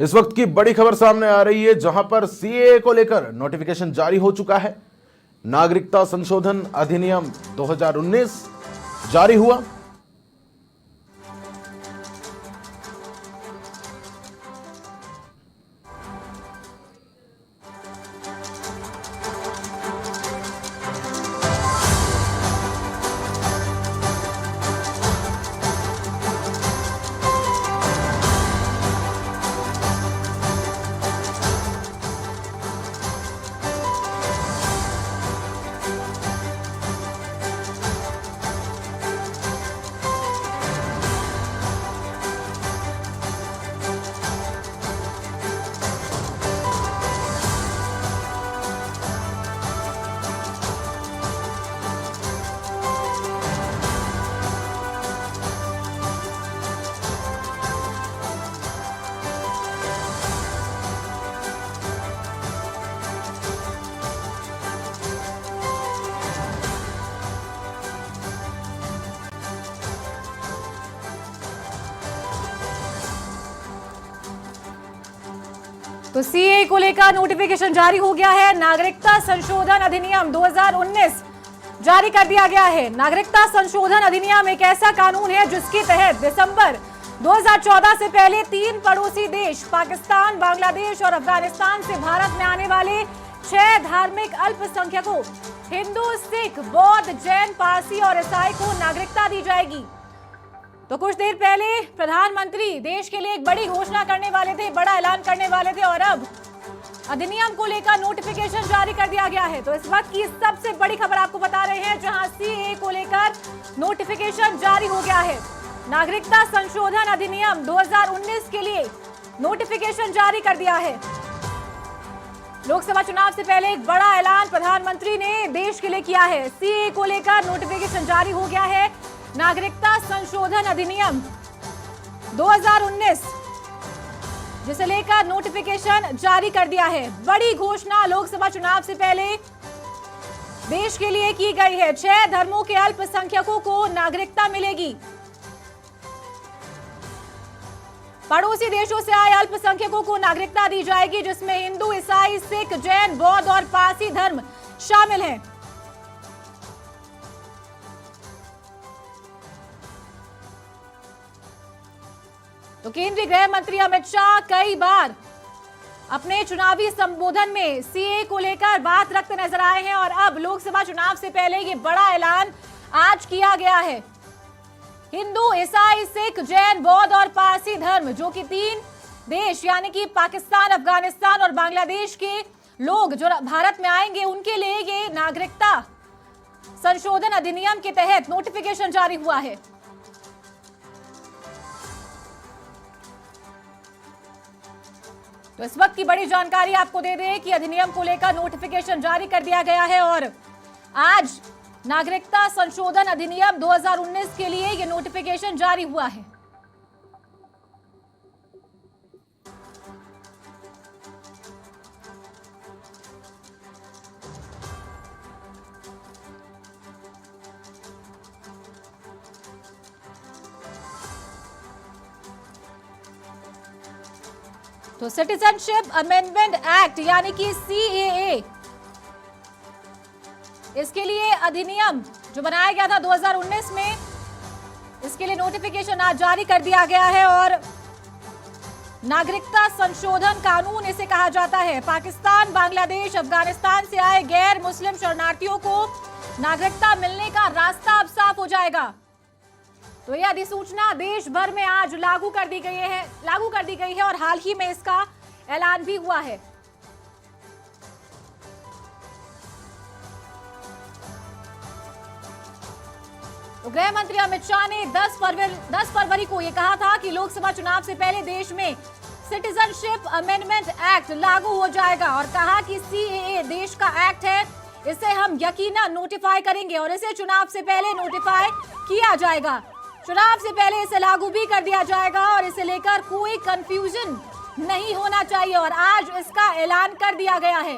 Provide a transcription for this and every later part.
इस वक्त की बड़ी खबर सामने आ रही है, जहां पर सीएए को लेकर नोटिफिकेशन जारी हो चुका है। नागरिकता संशोधन अधिनियम 2019 जारी हुआ। तो सीए को लेकर नोटिफिकेशन जारी हो गया है। नागरिकता संशोधन अधिनियम 2019 जारी कर दिया गया है। नागरिकता संशोधन अधिनियम एक ऐसा कानून है जिसके तहत दिसंबर 2014 से पहले 3 पड़ोसी देश पाकिस्तान, बांग्लादेश और अफगानिस्तान से भारत में आने वाले 6 धार्मिक अल्पसंख्यकों हिंदू, सिख, बौद्ध, जैन, पारसी और ईसाई को नागरिकता दी जाएगी। तो कुछ देर पहले प्रधानमंत्री देश के लिए एक बड़ी घोषणा करने वाले थे, बड़ा ऐलान करने वाले थे और अब अधिनियम को लेकर नोटिफिकेशन जारी कर दिया गया है। तो इस वक्त की सबसे बड़ी खबर आपको बता रहे हैं, जहां सीएए को लेकर नोटिफिकेशन जारी हो गया है। नागरिकता संशोधन अधिनियम 2019 के लिए नोटिफिकेशन जारी कर दिया है। लोकसभा चुनाव से पहले एक बड़ा ऐलान प्रधानमंत्री ने देश के लिए किया है। सीएए को लेकर नोटिफिकेशन जारी हो गया है। नागरिकता संशोधन अधिनियम 2019 जिसे लेकर नोटिफिकेशन जारी कर दिया है। बड़ी घोषणा लोकसभा चुनाव से पहले देश के लिए की गई है। 6 धर्मों के अल्पसंख्यकों को नागरिकता मिलेगी। पड़ोसी देशों से आए अल्पसंख्यकों को नागरिकता दी जाएगी, जिसमें हिंदू, ईसाई, सिख, जैन, बौद्ध और पारसी धर्म शामिल हैं। तो केंद्रीय गृह मंत्री अमित शाह कई बार अपने चुनावी संबोधन में सीए को लेकर बात रखते नजर आए हैं और अब लोकसभा चुनाव से पहले ये बड़ा ऐलान आज किया गया है। हिंदू, ईसाई, सिख, जैन, बौद्ध और पारसी धर्म, जो कि 3 देश यानी कि पाकिस्तान, अफगानिस्तान और बांग्लादेश के लोग जो भारत में आएंगे, उनके लिए ये नागरिकता संशोधन अधिनियम के तहत नोटिफिकेशन जारी हुआ है। तो इस वक्त की बड़ी जानकारी आपको दे दें कि अधिनियम को लेकर नोटिफिकेशन जारी कर दिया गया है और आज नागरिकता संशोधन अधिनियम 2019 के लिए यह नोटिफिकेशन जारी हुआ है। तो सिटीजनशिप अमेंडमेंट एक्ट यानी कि सीएए, इसके लिए अधिनियम जो बनाया गया था 2019 में, इसके लिए नोटिफिकेशन आज जारी कर दिया गया है और नागरिकता संशोधन कानून इसे कहा जाता है। पाकिस्तान, बांग्लादेश, अफगानिस्तान से आए गैर मुस्लिम शरणार्थियों को नागरिकता मिलने का रास्ता अब साफ हो जाएगा। तो यह अधिसूचना देश भर में आज लागू कर दी गई है और हाल ही में इसका ऐलान भी हुआ है। तो गृह मंत्री अमित शाह ने 10 फरवरी को यह कहा था कि लोकसभा चुनाव से पहले देश में सिटीजनशिप अमेंडमेंट एक्ट लागू हो जाएगा और कहा कि सीएए देश का एक्ट है, इसे हम यकीनन नोटिफाई करेंगे और इसे चुनाव से पहले नोटिफाई किया जाएगा। चुनाव से पहले इसे लागू भी कर दिया जाएगा और इसे लेकर कोई कंफ्यूजन नहीं होना चाहिए और आज इसका ऐलान कर दिया गया है।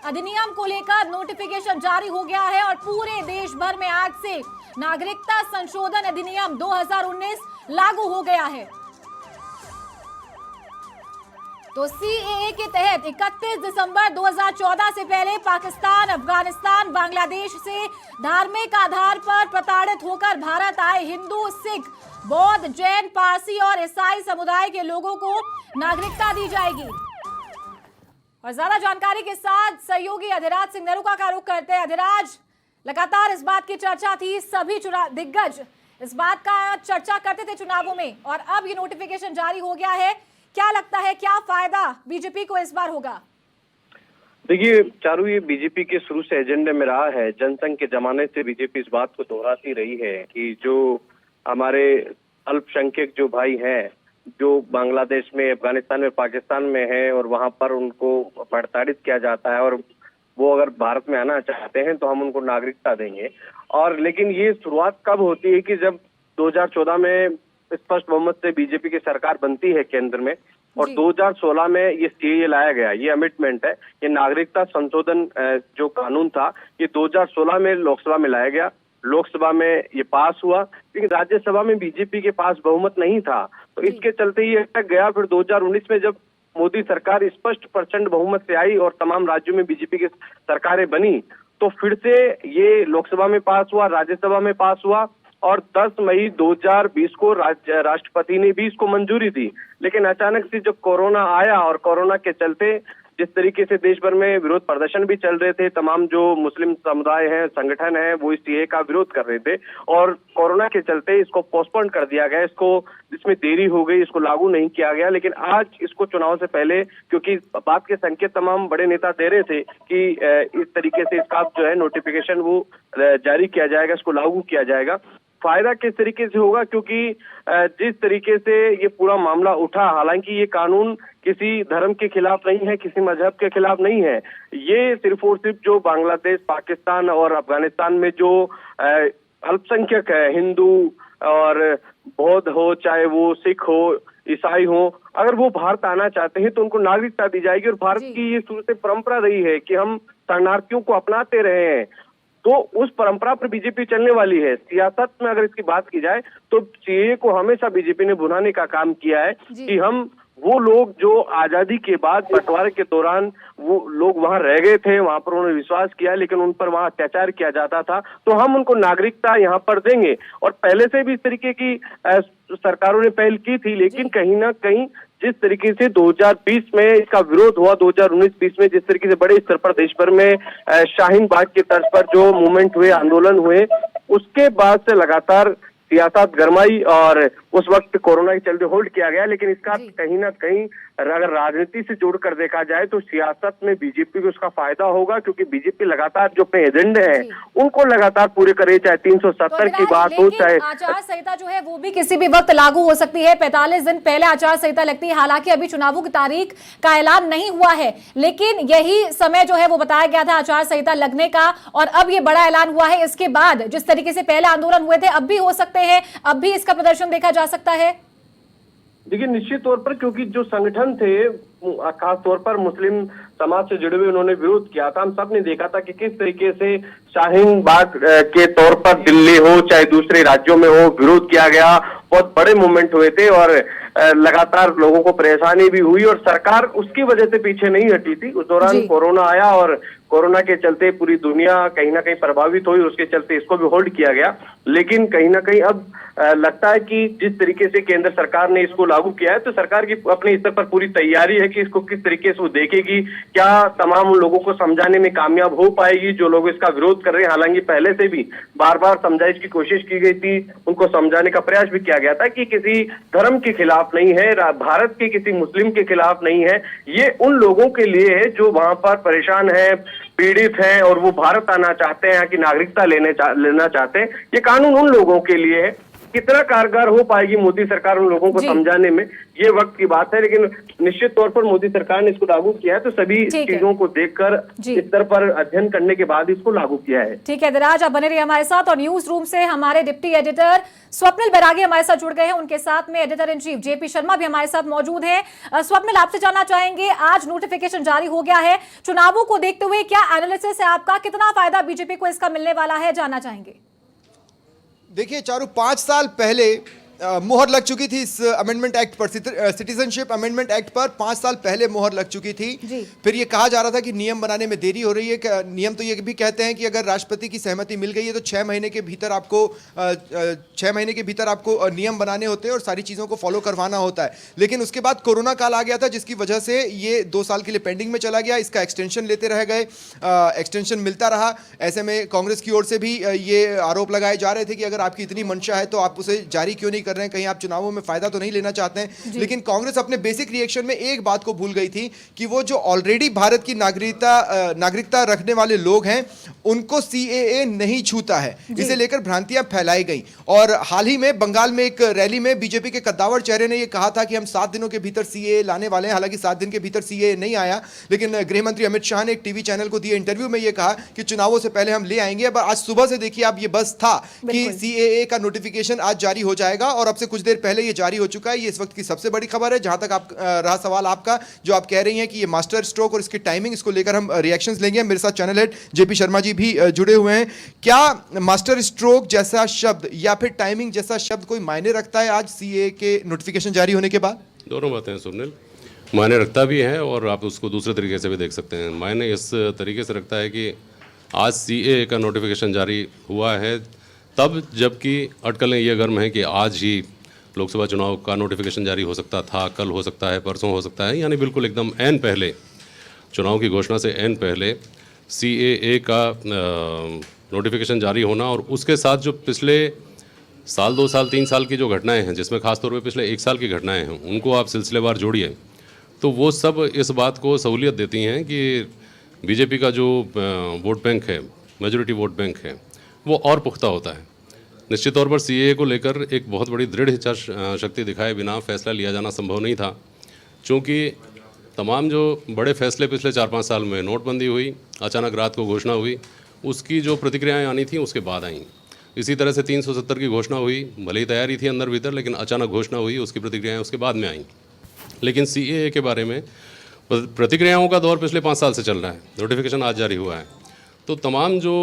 अधिनियम को लेकर नोटिफिकेशन जारी हो गया है और पूरे देश भर में आज से नागरिकता संशोधन अधिनियम 2019 लागू हो गया है। तो सीएए के तहत 31 दिसंबर 2014 से पहले पाकिस्तान, अफगानिस्तान, बांग्लादेश से धार्मिक आधार पर प्रताड़ित होकर भारत आए हिंदू, सिख, बौद्ध, जैन, पारसी और ईसाई समुदाय के लोगों को नागरिकता दी जाएगी। और ज्यादा जानकारी के साथ सहयोगी अधिराज सिंह नेरुका का रुख करते हैं। अधिराज, लगातार इस बात की चर्चा थी, सभी दिग्गज इस बात का चर्चा करते थे चुनावों में, और अब ये नोटिफिकेशन जारी हो गया है। क्या लगता है, क्या फायदा बीजेपी को इस बार होगा? देखिए चारू, ये बीजेपी के शुरू से एजेंडे में रहा है। जनसंघ के जमाने से बीजेपी इस बात को दोहराती रही है कि जो हमारे अल्पसंख्यक जो भाई हैं, जो बांग्लादेश में, अफगानिस्तान में, पाकिस्तान में है और वहां पर उनको प्रताड़ित किया जाता है, और वो अगर भारत में आना चाहते हैं तो हम उनको नागरिकता देंगे। और लेकिन ये शुरुआत कब होती है कि जब 2014 में स्पष्ट बहुमत से बीजेपी की सरकार बनती है केंद्र में, और 2016 में ये सीएए लाया गया। ये अमेंडमेंट है, ये नागरिकता संशोधन जो कानून था, ये 2016 में लोकसभा में लाया गया। लोकसभा में ये पास हुआ, लेकिन राज्यसभा में बीजेपी के पास बहुमत नहीं था, तो इसके चलते ये अटक गया। फिर 2019 में जब मोदी सरकार स्पष्ट प्रचंड बहुमत से आई और तमाम राज्यों में बीजेपी की सरकारें बनी, तो फिर से ये लोकसभा में पास हुआ, राज्यसभा में पास हुआ, और 10 मई 2020 को राष्ट्रपति ने भी इसको मंजूरी दी। लेकिन अचानक से जब कोरोना आया और कोरोना के चलते जिस तरीके से देश भर में विरोध प्रदर्शन भी चल रहे थे, तमाम जो मुस्लिम समुदाय हैं, संगठन हैं, वो इस सीएए का विरोध कर रहे थे, और कोरोना के चलते इसको पोस्टपोन कर दिया गया, इसको इसमें देरी हो गई, इसको लागू नहीं किया गया। लेकिन आज इसको चुनाव से पहले, क्योंकि बात के संकेत तमाम बड़े नेता दे रहे थे कि इस तरीके से इसका जो है नोटिफिकेशन वो जारी किया जाएगा, इसको लागू किया जाएगा। फायदा किस तरीके से होगा, क्योंकि जिस तरीके से ये पूरा मामला उठा, हालांकि ये कानून किसी धर्म के खिलाफ नहीं है, किसी मजहब के खिलाफ नहीं है, ये सिर्फ और सिर्फ जो बांग्लादेश, पाकिस्तान और अफगानिस्तान में जो अल्पसंख्यक है, हिंदू और बौद्ध हो, चाहे वो सिख हो, ईसाई हो, अगर वो भारत आना चाहते हैं तो उनको नागरिकता दी जाएगी। और भारत की ये शुरू से परंपरा रही है कि हम शरणार्थियों को अपनाते रहे हैं, तो उस परंपरा पर बीजेपी चलने वाली है। सियासत में अगर इसकी बात की जाए तो सीएए को हमेशा बीजेपी ने भुनाने का काम किया है कि हम वो लोग जो आजादी के बाद बंटवारे के दौरान वो लोग वहां रह गए थे, वहां पर उन्होंने विश्वास किया, लेकिन उन पर वहां अत्याचार किया जाता था, तो हम उनको नागरिकता यहाँ पर देंगे। और पहले से भी इस तरीके की सरकारों ने पहल की थी, लेकिन कहीं ना कहीं जिस तरीके से 2020 में इसका विरोध हुआ, 2019-20 में जिस तरीके से बड़े स्तर पर देश भर में शाहीन बाग की तर्ज पर जो मूवमेंट हुए, आंदोलन हुए, उसके बाद से लगातार सियासत गरमाई और उस वक्त कोरोना के चलते होल्ड किया गया। लेकिन इसका कहीं ना कहीं अगर राजनीति से जोड़कर देखा जाए तो सियासत में बीजेपी को उसका फायदा होगा, क्योंकि बीजेपी लगातार जो अपने एजेंडे हैं उनको लगातार पूरे करे, चाहे 370 की बात हो, चाहे आचार संहिता जो है वो भी किसी भी वक्त लागू हो सकती है। 45 दिन पहले आचार संहिता लगती है। हालांकि अभी चुनावों की तारीख का ऐलान नहीं हुआ है, लेकिन यही समय जो है वो बताया गया था आचार संहिता लगने का, और अब ये बड़ा ऐलान हुआ है। इसके बाद जिस तरीके से पहले आंदोलन हुए थे, अब भी हो सकते हैं, अब भी इसका प्रदर्शन देखा जा सकता है। देखिए निश्चित तौर पर, क्योंकि जो संगठन थे खास तौर पर मुस्लिम समाज से जुड़े हुए, उन्होंने विरोध किया था। हम सब ने देखा था कि किस तरीके से शाहीन बाग के तौर पर दिल्ली हो चाहे दूसरे राज्यों में हो, विरोध किया गया, बहुत बड़े मूवमेंट हुए थे और लगातार लोगों को परेशानी भी हुई, और सरकार उसकी वजह से पीछे नहीं हटी थी। उस दौरान कोरोना आया और कोरोना के चलते पूरी दुनिया कहीं ना कहीं प्रभावित हुई, उसके चलते इसको भी होल्ड किया गया। लेकिन कहीं ना कहीं अब लगता है कि जिस तरीके से केंद्र सरकार ने इसको लागू किया है, तो सरकार की अपने स्तर पर पूरी तैयारी है कि इसको किस तरीके से वो देखेगी, क्या तमाम लोगों को समझाने में कामयाब हो पाएगी जो लोग इसका विरोध कर रहे हैं। हालांकि पहले से भी बार बार समझाइश की कोशिश की गई थी, उनको समझाने का प्रयास भी किया गया था कि किसी धर्म के खिलाफ नहीं है, भारत के किसी मुस्लिम के खिलाफ नहीं है, ये उन लोगों के लिए है जो वहां पर परेशान है, पीड़ित हैं और वो भारत आना चाहते हैं, यहाँ की नागरिकता लेना चाहते हैं। ये कानून उन लोगों के लिए है। कितना कारगर हो पाएगी मोदी सरकार उन लोगों को समझाने में, ये वक्त की बात है, लेकिन निश्चित तौर पर मोदी सरकार ने इसको लागू किया है, तो सभी चीजों को देखकर इस स्तर पर अध्ययन करने के बाद इसको लागू किया है। ठीक है दिराज, आप बने रहिए हमारे साथ, और न्यूज रूम से हमारे डिप्टी एडिटर स्वप्निल बैरागी हमारे साथ जुड़ गए हैं, उनके साथ में editor in chief JP Sharma भी हमारे साथ मौजूद हैं। स्वप्निल, आपसे जानना चाहेंगे, आज नोटिफिकेशन जारी हो गया है, चुनावों को देखते हुए क्या एनालिसिस है आपका, कितना फायदा बीजेपी को इसका मिलने वाला है, जानना चाहेंगे। देखिए चारू, 5 साल पहले मोहर लग चुकी थी इस अमेंडमेंट एक्ट पर, सिटीजनशिप अमेंडमेंट एक्ट पर 5 साल पहले मोहर लग चुकी थी। फिर ये कहा जा रहा था कि नियम बनाने में देरी हो रही है। नियम तो ये भी कहते हैं कि अगर राष्ट्रपति की सहमति मिल गई है तो 6 महीने के भीतर आपको नियम बनाने होते हैं और सारी चीज़ों को फॉलो करवाना होता है। लेकिन उसके बाद कोरोना काल आ गया था, जिसकी वजह से ये 2 साल के लिए पेंडिंग में चला गया। इसका एक्सटेंशन लेते रह गए, एक्सटेंशन मिलता रहा। ऐसे में कांग्रेस की ओर से भी ये आरोप लगाए जा रहे थे कि अगर आपकी इतनी मंशा है तो आप उसे जारी क्यों नहीं कर रहे हैं, कहीं आप चुनावों में फायदा तो नहीं लेना चाहते हैं। लेकिन कांग्रेस अपने बेसिक रिएक्शन में एक बात को भूल गई थी कि वो जो ऑलरेडी भारत की नागरिकता रखने वाले लोग हैं उनको सीएए नहीं छूता है। इसे लेकर भ्रांतियां फैलाई गई। और हाल ही में बंगाल में एक रैली में बीजेपी के कद्दावर चेहरे ने यह कहा था कि हम 7 दिनों के भीतर सीएए लाने वाले हैं। हालांकि 7 दिन के भीतर सीएए नहीं आया, लेकिन गृह मंत्री अमित शाह ने एक टीवी चैनल को दिए इंटरव्यू में यह कहा कि चुनावों से पहले हम ले आएंगे। अब आज सुबह से देखिए आप, ये बस था कि सीएए का नोटिफिकेशन आज जारी हो जाएगा और अब से कुछ देर पहले ये जारी हो चुका है। ये इस वक्त की सबसे बड़ी खबर है। जहां तक आप रहा सवाल आपका, जो आप कह रही हैं कि ये मास्टर स्ट्रोक और इसकी टाइमिंग, इसको लेकर हम रिएक्शंस लेंगे। मेरे साथ channel head JP Sharma ji भी जुड़े हुए हैं। क्या मास्टर स्ट्रोक जैसा शब्द या फिर टाइमिंग जैसा शब्द कोई मायने रखता है आज सीएए के नोटिफिकेशन जारी होने के बाद? दोनों बातें हैं सुनील, मायने रखता भी है और आप उसको दूसरे तरीके से भी देख सकते हैं। मायने इस तरीके से रखता है कि आज सीएए का नोटिफिकेशन जारी हुआ है तब, जबकि अटकलें ये गर्म हैं कि आज ही लोकसभा चुनाव का नोटिफिकेशन जारी हो सकता था, कल हो सकता है, परसों हो सकता है, यानी बिल्कुल एकदम ऐन पहले, चुनाव की घोषणा से ऐन पहले सीएए का नोटिफिकेशन जारी होना और उसके साथ जो पिछले साल, 2 साल, 3 साल की जो घटनाएं हैं, जिसमें खासतौर पे पिछले 1 साल की घटनाएं हैं, उनको आप सिलसिलेवार जोड़िए तो वो सब इस बात को सहूलियत देती हैं कि बीजेपी का जो वोट बैंक है, मेजॉरिटी वोट बैंक है, वो और पुख्ता होता है। निश्चित तौर पर सीएए को लेकर एक बहुत बड़ी दृढ़ इच्छा शक्ति दिखाए बिना फैसला लिया जाना संभव नहीं था, क्योंकि तमाम जो बड़े फैसले पिछले 4-5 साल में, नोटबंदी हुई, अचानक रात को घोषणा हुई, उसकी जो प्रतिक्रियाएं आनी थी उसके बाद आईं। इसी तरह से 370 की घोषणा हुई, भले ही तैयारी थी अंदर भीतर, लेकिन अचानक घोषणा हुई, उसकी प्रतिक्रियाएं उसके बाद में आईं। लेकिन सीएए के बारे में प्रतिक्रियाओं का दौर पिछले 5 साल से चल रहा है। नोटिफिकेशन आज जारी हुआ है तो तमाम जो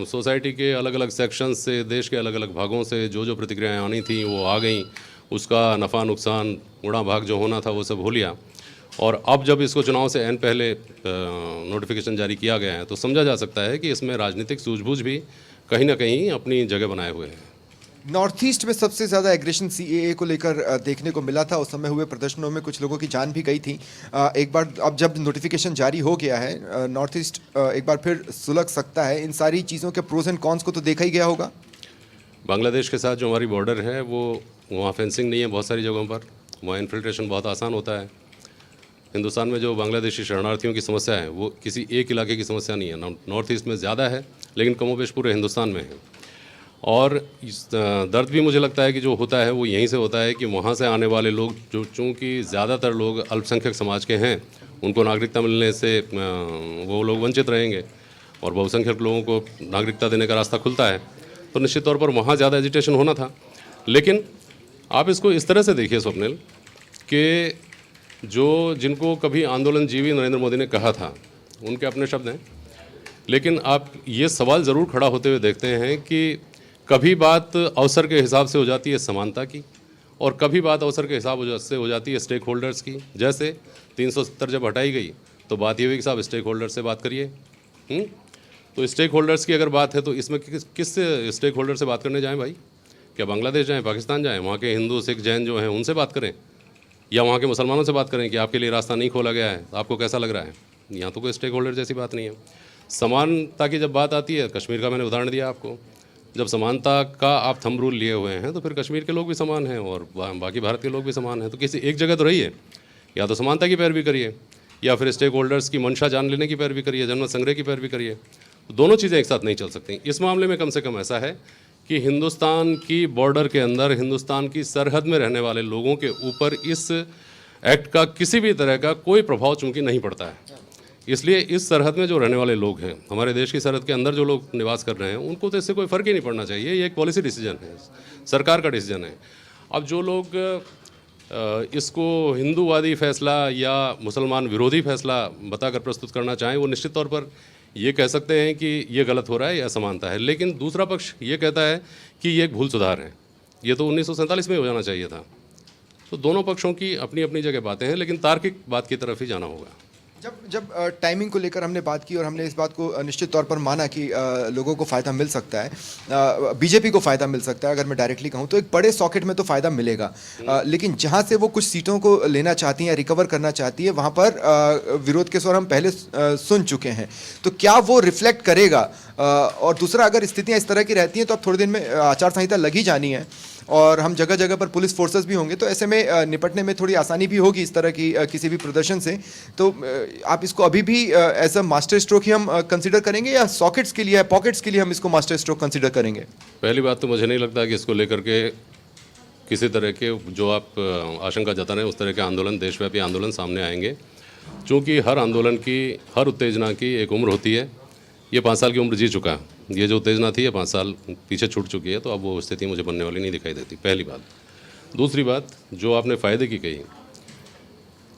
सोसाइटी के अलग अलग सेक्शन से, देश के अलग अलग भागों से जो प्रतिक्रियाएं आनी थी वो आ गई। उसका नफ़ा नुकसान, गुणा भाग जो होना था वो सब हो लिया। और अब जब इसको चुनाव से ऐन पहले नोटिफिकेशन जारी किया गया है तो समझा जा सकता है कि इसमें राजनीतिक सूझबूझ भी कहीं ना कहीं अपनी जगह बनाए हुए हैं। नॉर्थ ईस्ट में सबसे ज़्यादा एग्रेशन सीएए को लेकर देखने को मिला था। उस समय हुए प्रदर्शनों में कुछ लोगों की जान भी गई थी। एक बार अब जब नोटिफिकेशन जारी हो गया है, नॉर्थ ईस्ट एक बार फिर सुलग सकता है। इन सारी चीज़ों के प्रोज एंड कॉन्स को तो देखा ही गया होगा। बांग्लादेश के साथ जो हमारी बॉर्डर है वो, वहाँ फेंसिंग नहीं है बहुत सारी जगहों पर, वहाँ इन्फिल्ट्रेशन बहुत आसान होता है। हिंदुस्तान में जो बांग्लादेशी शरणार्थियों की समस्या है वो किसी एक इलाके की समस्या नहीं है। नॉर्थ ईस्ट में ज़्यादा है, लेकिन कमोबेश पूरे हिंदुस्तान में है। और इस दर्द भी मुझे लगता है कि जो होता है वो यहीं से होता है कि वहाँ से आने वाले लोग, जो चूँकि ज़्यादातर लोग अल्पसंख्यक समाज के हैं, उनको नागरिकता मिलने से वो लोग वंचित रहेंगे और बहुसंख्यक लोगों को नागरिकता देने का रास्ता खुलता है। तो निश्चित तौर पर वहाँ ज़्यादा एजिटेशन होना था। लेकिन आप इसको इस तरह से देखिए स्वप्निल, कि जिनको कभी आंदोलनजीवी नरेंद्र मोदी ने कहा था, उनके अपने शब्द हैं, लेकिन आप ये सवाल ज़रूर खड़ा होते हुए देखते हैं कि कभी बात अवसर के हिसाब से हो जाती है समानता की, और कभी बात अवसर के हिसाब से हो जाती है स्टेक होल्डर्स की। जैसे 370 जब हटाई गई तो बात ये हुई कि साहब स्टेक होल्डर से बात करिए। तो स्टेक होल्डर्स की अगर बात है तो इसमें किस स्टेक होल्डर से बात करने जाएं भाई? क्या बांग्लादेश जाएं, पाकिस्तान जाएं, वहाँ के हिंदू, सिख, जैन जो हैं उनसे बात करें, या वहाँ के मुसलमानों से बात करें कि आपके लिए रास्ता नहीं खोला गया है, आपको कैसा लग रहा है? यहाँ तो कोई स्टेक होल्डर जैसी बात नहीं है। समानता की जब बात आती है, कश्मीर का मैंने उदाहरण दिया आपको, जब समानता का आप थंब रूल लिए हुए हैं तो फिर कश्मीर के लोग भी समान हैं और बाकी भारत के लोग भी समान हैं। तो किसी एक जगह तो रहिए, या तो समानता की पैरवी करिए या फिर स्टेक होल्डर्स की मंशा जान लेने की पैरवी करिए, जनमत संग्रह की पैरवी करिए। तो दोनों चीज़ें एक साथ नहीं चल सकती। इस मामले में कम से कम ऐसा है कि हिंदुस्तान की बॉर्डर के अंदर, हिंदुस्तान की सरहद में रहने वाले लोगों के ऊपर इस एक्ट का किसी भी तरह का कोई प्रभाव चूंकि नहीं पड़ता है। इसलिए इस सरहद में जो रहने वाले लोग हैं, हमारे देश की सरहद के अंदर जो लोग निवास कर रहे हैं, उनको तो इससे कोई फ़र्क ही नहीं पड़ना चाहिए। ये एक पॉलिसी डिसीजन है, सरकार का डिसीजन है। अब जो लोग इसको हिंदूवादी फैसला या मुसलमान विरोधी फैसला बताकर प्रस्तुत करना चाहें, वो निश्चित तौर पर ये कह सकते हैं कि ये गलत हो रहा है या असमानता है। लेकिन दूसरा पक्ष ये कहता है कि ये एक भूल सुधार है, ये तो 1947 में हो जाना चाहिए था। तो दोनों पक्षों की अपनी अपनी जगह बातें हैं, लेकिन तार्किक बात की तरफ ही जाना होगा। जब टाइमिंग को लेकर हमने बात की और हमने इस बात को निश्चित तौर पर माना कि लोगों को फ़ायदा मिल सकता है, बीजेपी को फ़ायदा मिल सकता है, अगर मैं डायरेक्टली कहूँ तो एक बड़े सॉकेट में तो फ़ायदा मिलेगा, लेकिन जहाँ से वो कुछ सीटों को लेना चाहती हैं, रिकवर करना चाहती है, वहाँ पर विरोध के स्वर हम पहले सुन चुके हैं। तो क्या वो रिफ्लेक्ट करेगा? और दूसरा, अगर स्थितियाँ इस तरह की रहती हैं तो अब थोड़े दिन में आचार संहिता लगी जानी है और हम जगह जगह पर पुलिस फोर्सेस भी होंगे, तो ऐसे में निपटने में थोड़ी आसानी भी होगी इस तरह की किसी भी प्रदर्शन से। तो आप इसको अभी भी एज अ मास्टर स्ट्रोक ही हम कंसीडर करेंगे या सॉकेट्स के लिए, पॉकेट्स के लिए हम इसको मास्टर स्ट्रोक कंसीडर करेंगे? पहली बात तो मुझे नहीं लगता कि इसको लेकर के किसी तरह के जो आप आशंका जता रहे हैं उस तरह के आंदोलन, देशव्यापी आंदोलन सामने आएंगे, क्योंकि हर आंदोलन की, हर उत्तेजना की एक उम्र होती है। ये 5 साल की उम्र जी चुका है। ये जो उत्तेजना थी ये 5 साल पीछे छूट चुकी है, तो अब वो स्थिति मुझे बनने वाली नहीं दिखाई देती, पहली बात। दूसरी बात, जो आपने फ़ायदे की कही,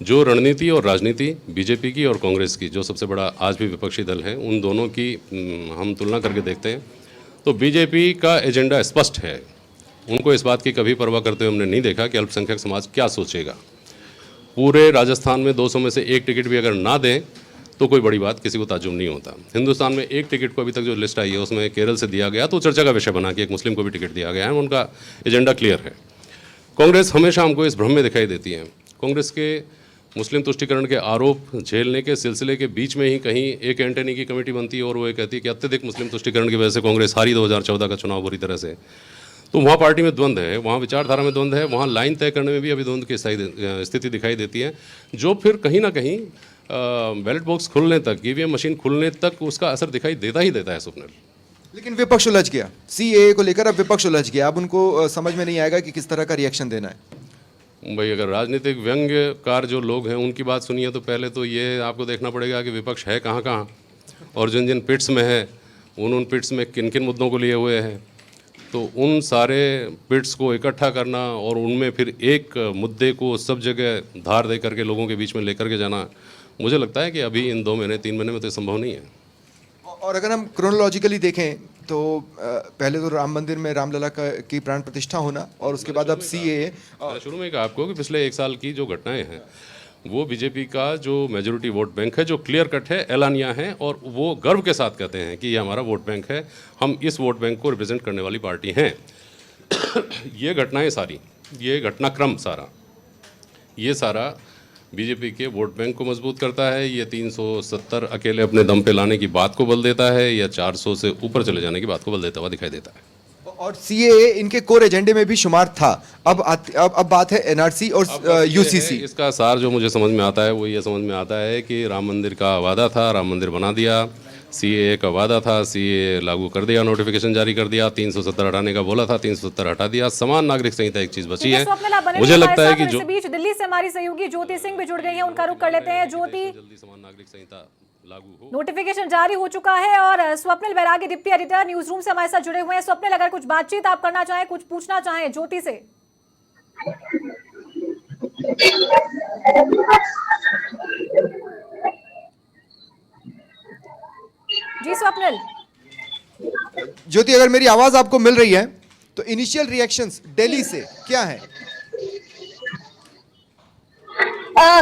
जो रणनीति और राजनीति बीजेपी की और कांग्रेस की, जो सबसे बड़ा आज भी विपक्षी दल है, उन दोनों की हम तुलना करके देखते हैं तो बीजेपी का एजेंडा स्पष्ट है। उनको इस बात की कभी परवाह करते हुए हमने नहीं देखा कि अल्पसंख्यक समाज क्या सोचेगा। पूरे राजस्थान में 200 में से एक टिकट भी अगर ना दें तो कोई बड़ी बात, किसी को ताज्जुब नहीं होता। हिंदुस्तान में एक टिकट को अभी तक जो लिस्ट आई है उसमें केरल से दिया गया, तो चर्चा का विषय बना कि एक मुस्लिम को भी टिकट दिया गया है, उनका एजेंडा क्लियर है। कांग्रेस हमेशा हमको इस भ्रम में दिखाई देती है। कांग्रेस के मुस्लिम तुष्टीकरण के आरोप झेलने के सिलसिले के बीच में ही कहीं एक एंटनी की कमेटी बनती है और वो ये कहती है कि अत्यधिक मुस्लिम तुष्टीकरण की वजह से कांग्रेस हारी 2014 का चुनाव बुरी तरह से। तो वहाँ पार्टी में द्वंद्व है, वहाँ विचारधारा में द्वंद्व है, वहाँ लाइन तय करने में भी अभी द्वंद्व की स्थिति दिखाई देती है, जो फिर कहीं ना कहीं बैलेट बॉक्स खुलने तक, ईवीएम मशीन खुलने तक उसका असर दिखाई देता ही देता है। स्वप्निल, लेकिन विपक्ष उलझ गया, सीएए को लेकर अब विपक्ष उलझ गया। अब उनको समझ में नहीं आएगा कि किस तरह का रिएक्शन देना है। भाई, अगर राजनीतिक व्यंग्यकार जो लोग हैं उनकी बात सुनिए तो पहले तो ये आपको देखना पड़ेगा कि विपक्ष है कहाँ कहाँ और जिन जिन पिट्स में है उन पिट्स में किन किन मुद्दों को लिए हुए हैं। तो उन सारे पिट्स को इकट्ठा करना और उनमें फिर एक मुद्दे को सब जगह धार दे करके लोगों के बीच में लेकर के जाना, मुझे लगता है कि अभी इन 2 महीने 3 महीने में तो संभव नहीं है। और अगर हम क्रोनोलॉजिकली देखें तो पहले तो राम मंदिर में रामलला की प्राण प्रतिष्ठा होना और उसके बाद अब सीएए। शुरू में कहा आपको कि पिछले 1 साल की जो घटनाएं हैं वो बीजेपी का जो मेजोरिटी वोट बैंक है, जो क्लियर कट है, एलानिया है, और वो गर्व के साथ कहते हैं कि ये हमारा वोट बैंक है, हम इस वोट बैंक को रिप्रेजेंट करने वाली पार्टी हैं। ये घटनाएं सारी, ये घटनाक्रम सारा, ये सारा बीजेपी के वोट बैंक को मजबूत करता है। ये 370 अकेले अपने दम पे लाने की बात को बल देता है या 400 से ऊपर चले जाने की बात को बल देता हुआ दिखाई देता है। और सीएए इनके कोर एजेंडे में भी शुमार था। अब बात है एनआरसी और यूसीसी। इसका सार जो मुझे समझ में आता है वो ये समझ में आता है कि राम मंदिर का वादा था, राम मंदिर बना दिया। सीएए का वादा था, सीएए लागू कर दिया, नोटिफिकेशन जारी कर दिया। 370 हटाने का बोला था, 370 हटा दिया। समान नागरिक संहिता एक चीज बची है। मुझे लगता है कि जो बीच दिल्ली से हमारी सहयोगी ज्योति सिंह भी जुड़ गई है, उनका रुख कर लेते हैं। ज्योति, जल्दी समान नागरिक संहिता लागू हो। नोटिफिकेशन जारी हो चुका है और स्वप्निल बैरागी डिप्टी एडिटर न्यूज रूम से हमारे साथ जुड़े हुए हैं। स्वप्निल, अगर कुछ बातचीत आप करना चाहें, कुछ पूछना चाहें ज्योति से। जी स्वप्निल। ज्योति, अगर मेरी आवाज आपको मिल रही है तो इनिशियल रिएक्शंस दिल्ली से क्या है?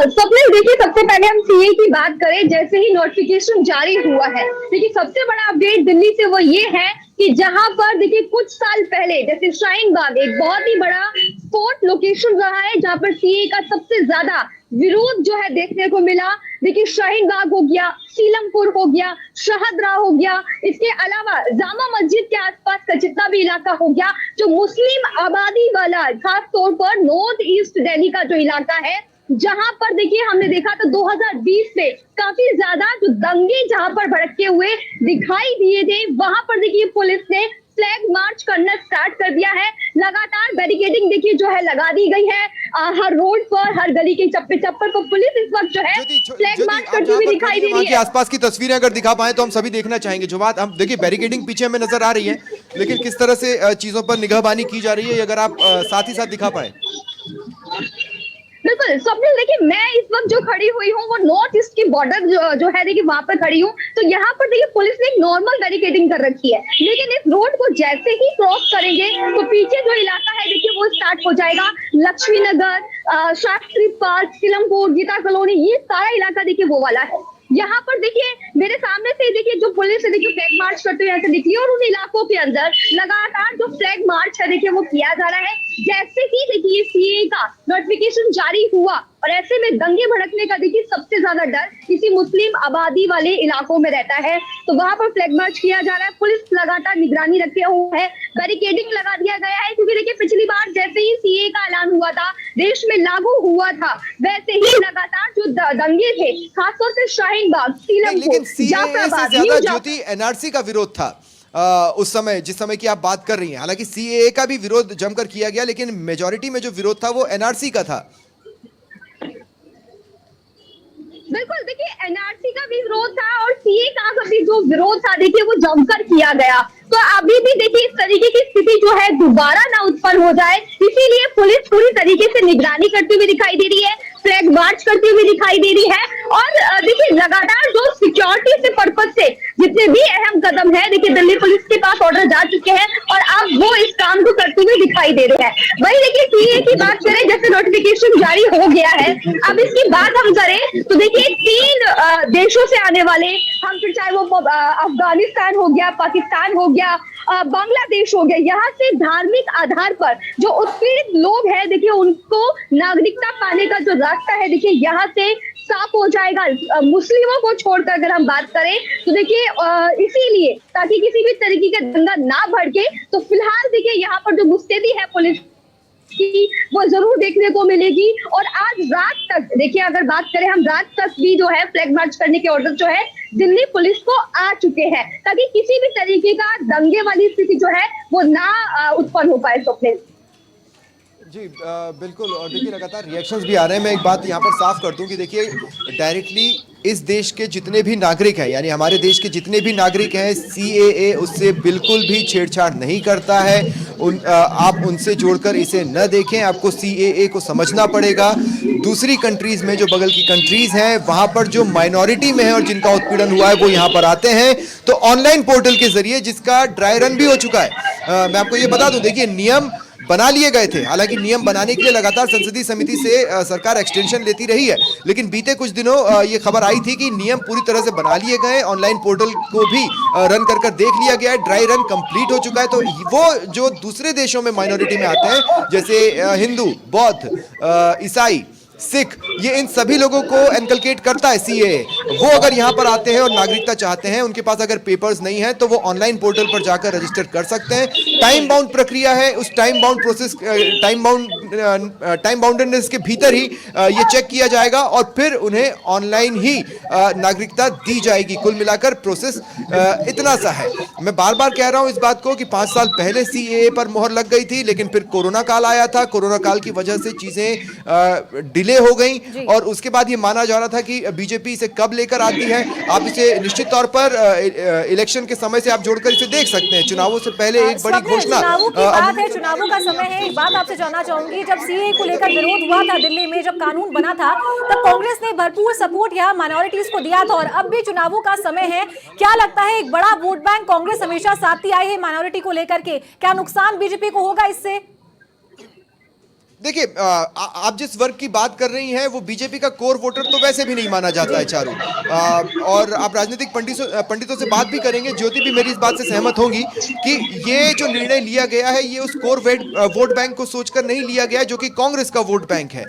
स्वप्निल, देखिए, सबसे पहले हम सीए की बात करें, जैसे ही नोटिफिकेशन जारी हुआ है, देखिए सबसे बड़ा अपडेट दिल्ली से वो ये है कि जहां पर देखिए कुछ साल पहले जैसे शाहीन बाग एक बहुत ही बड़ा स्पॉट लोकेशन रहा है जहां पर सीए का सबसे ज्यादा विरोध जो है देखने को मिला। देखिए शाहीन बाग हो गया, सीलमपुर हो गया, शहदरा हो गया, इसके अलावा जामा मस्जिद के आसपास का जितना भी इलाका हो गया जो मुस्लिम आबादी वाला, खास तौर पर नॉर्थ ईस्ट दिल्ली का जो इलाका है, जहां पर देखिए हमने देखा था 2020 में काफी ज्यादा जो दंगे जहां पर भड़के हुए दिखाई दिए थे, वहां पर देखिए पुलिस ने फ्लैग मार्च करना स्टार्ट कर दिया है। लगातार बैरिकेडिंग देखिए जो है लगा दी गई है हर रोड पर, हर गली के चप्पे चप्पर पर पुलिस इस वक्त जो है फ्लैग मार्च करती हुई दिखाई दे रही है। आसपास की तस्वीरें अगर दिखा पाए तो हम सभी देखना चाहेंगे। जो बात हम देखिए, बैरिकेडिंग पीछे हमें नजर आ रही है, लेकिन किस तरह से चीजों पर निगाहबानी की जा रही है, अगर आप साथ ही साथ दिखा पाए। बिल्कुल स्वप्निल, देखिए मैं इस वक्त जो खड़ी हुई हूँ वो नॉर्थ ईस्ट की बॉर्डर जो है देखिए वहां पर खड़ी हूँ। तो यहाँ पर देखिए पुलिस ने एक नॉर्मल बैरिकेडिंग कर रखी है, लेकिन इस रोड को जैसे ही क्रॉस करेंगे तो पीछे जो इलाका है देखिए वो स्टार्ट हो जाएगा। लक्ष्मी नगर, शास्त्री पार्क, सिलमपुर, गीता कॉलोनी, ये सारा इलाका देखिए वो वाला है। यहाँ पर देखिए मेरे सामने से देखिए जो पुलिस है देखिए फ्लैग मार्च करते हुए ऐसे दिखी है, और उन इलाकों के अंदर लगातार जो फ्लैग मार्च है देखिए वो किया जा रहा है। जैसे ही देखिए सीए का नोटिफिकेशन जारी हुआ और ऐसे में दंगे भड़कने का देखिए सबसे ज्यादा डर इसी मुस्लिम आबादी वाले इलाकों में रहता है, तो वहां पर फ्लैग मार्च किया जा रहा है। पुलिस लगातार निगरानी रखे हुए है, बैरिकेडिंग लगा दिया गया है, क्योंकि देखिए पिछली बार जैसे ही सीए का ऐलान हुआ था, देश में लागू हुआ था, वैसे ही लगातार जो दंगे थे खासतौर से शाहीन बाग, लेकिन सीए से जाफराबाद, ज्यादा ज्योति एनआरसी का विरोध था उस समय, जिस समय की आप बात कर रही हैं। हालांकि सीएए का भी विरोध जमकर किया गया, लेकिन मेजॉरिटी में जो विरोध था वो एनआरसी का था। बिल्कुल, देखिए एनआरसी का भी विरोध था और सीए का भी जो विरोध था देखिए वो जमकर किया गया। तो अभी भी देखिए इस तरीके की स्थिति जो है दोबारा ना उत्पन्न हो जाए, इसीलिए पुलिस पूरी तरीके से निगरानी करती हुई दिखाई दे रही है, फ्लैग मार्च करती हुई दिखाई दे रही है। और देखिए लगातार जो सिक्योरिटी से पर्पज से जितने भी अहम कदम है देखिए दिल्ली पुलिस के पास ऑर्डर जा चुके हैं और अब वो इस काम को करते हुए दिखाई दे रहे हैं। वही देखिए सीए की बात करें, जैसे नोटिफिकेशन जारी हो गया है, अब इसकी बात हम करें तो देखिए 3 देशों से आने वाले, हम फिर चाहे वो अफगानिस्तान हो गया, पाकिस्तान हो गया, बांग्लादेश हो गया, यहाँ से धार्मिक आधार पर जो उत्पीड़ित लोग हैं देखिए उनको नागरिकता पाने का जो रास्ता है देखिए यहाँ से साफ हो जाएगा। मुस्लिमों को छोड़कर अगर हम बात करें तो देखिए इसीलिए ताकि किसी भी तरीके का दंगा ना भड़के, तो फिलहाल देखिए यहाँ पर जो मुस्तैदी है पुलिस की वो जरूर देखने को मिलेगी। और आज रात तक देखिए अगर बात करें हम, रात तक भी जो है फ्लैग मार्च करने के ऑर्डर जो है दिल्ली पुलिस को आ चुके हैं, ताकि किसी भी तरीके का दंगे वाली स्थिति जो है वो ना उत्पन्न हो पाए। स्वप्निल जी बिल्कुल, और देखिए लगातार रिएक्शंस भी आ रहे हैं। मैं एक बात यहाँ पर साफ कर दूं कि देखिए डायरेक्टली इस देश के जितने भी नागरिक हैं, यानी हमारे देश के जितने भी नागरिक हैं, सीएए उससे बिल्कुल भी छेड़छाड़ नहीं करता है। आप उनसे जोड़कर इसे न देखें, आपको सीएए को समझना पड़ेगा। दूसरी कंट्रीज में, जो बगल की कंट्रीज हैं, वहां पर जो माइनॉरिटी में है और जिनका उत्पीड़न हुआ है वो यहाँ पर आते हैं, तो ऑनलाइन पोर्टल के जरिए, जिसका ड्राई रन भी हो चुका है। मैं आपको ये बता दूं, देखिए नियम बना लिए गए थे, हालांकि नियम बनाने के लिए लगातार संसदीय समिति से सरकार एक्सटेंशन लेती रही है, लेकिन बीते कुछ दिनों ये खबर आई थी कि नियम पूरी तरह से बना लिए गए, ऑनलाइन पोर्टल को भी रन कर देख लिया गया है, ड्राई रन कंप्लीट हो चुका है। तो वो जो दूसरे देशों में माइनॉरिटी में आते हैं, जैसे हिंदू, बौद्ध, ईसाई, सिख, ये इन सभी लोगों को एनकलकेट करता है सीएए। वो अगर यहाँ पर आते हैं और नागरिकता चाहते हैं, उनके पास अगर पेपर्स नहीं है, तो वो ऑनलाइन पोर्टल पर जाकर रजिस्टर कर सकते हैं। टाइम बाउंड प्रक्रिया है, उस time bound process, time boundedness के भीतर ही ये चेक किया जाएगा और फिर उन्हें ऑनलाइन ही नागरिकता दी जाएगी। कुल मिलाकर प्रोसेस इतना सा है। मैं बार बार कह रहा हूँ इस बात को कि 5 साल पहले सीएए पर मोहर लग गई थी, लेकिन फिर कोरोना काल आया था, कोरोना काल की वजह से चीजें डिले हो गई और उसके बाद ये माना जा रहा था कि बीजेपी इसे कब लेकर आती है। आप इसे निश्चित तौर पर इलेक्शन के समय से आप जोड़कर इसे देख सकते हैं। चुनावों से पहले एक बड़ी घोषणा, चुनावों की बात है, चुनावों का समय है। एक बात आपसे जानना चाहूंगी, जब सीए को लेकर विरोध हुआ था दिल्ली में, जब कानून बना था, तब कांग्रेस ने भरपूर सपोर्ट यहाँ माइनॉरिटीज को दिया था और अब भी चुनावों का समय है। क्या लगता है, एक बड़ा वोट बैंक कांग्रेस हमेशा साथी आई है माइनॉरिटी को लेकर के, क्या नुकसान बीजेपी को होगा इससे? देखिए आप जिस वर्ग की बात कर रही हैं वो बीजेपी का कोर वोटर तो वैसे भी नहीं माना जाता है चारू, और आप राजनीतिक पंडितों से बात भी करेंगे, ज्योति भी मेरी इस बात से सहमत होंगी कि ये जो निर्णय लिया गया है ये उस कोर वोट बैंक को सोचकर नहीं लिया गया जो कि कांग्रेस का वोट बैंक है।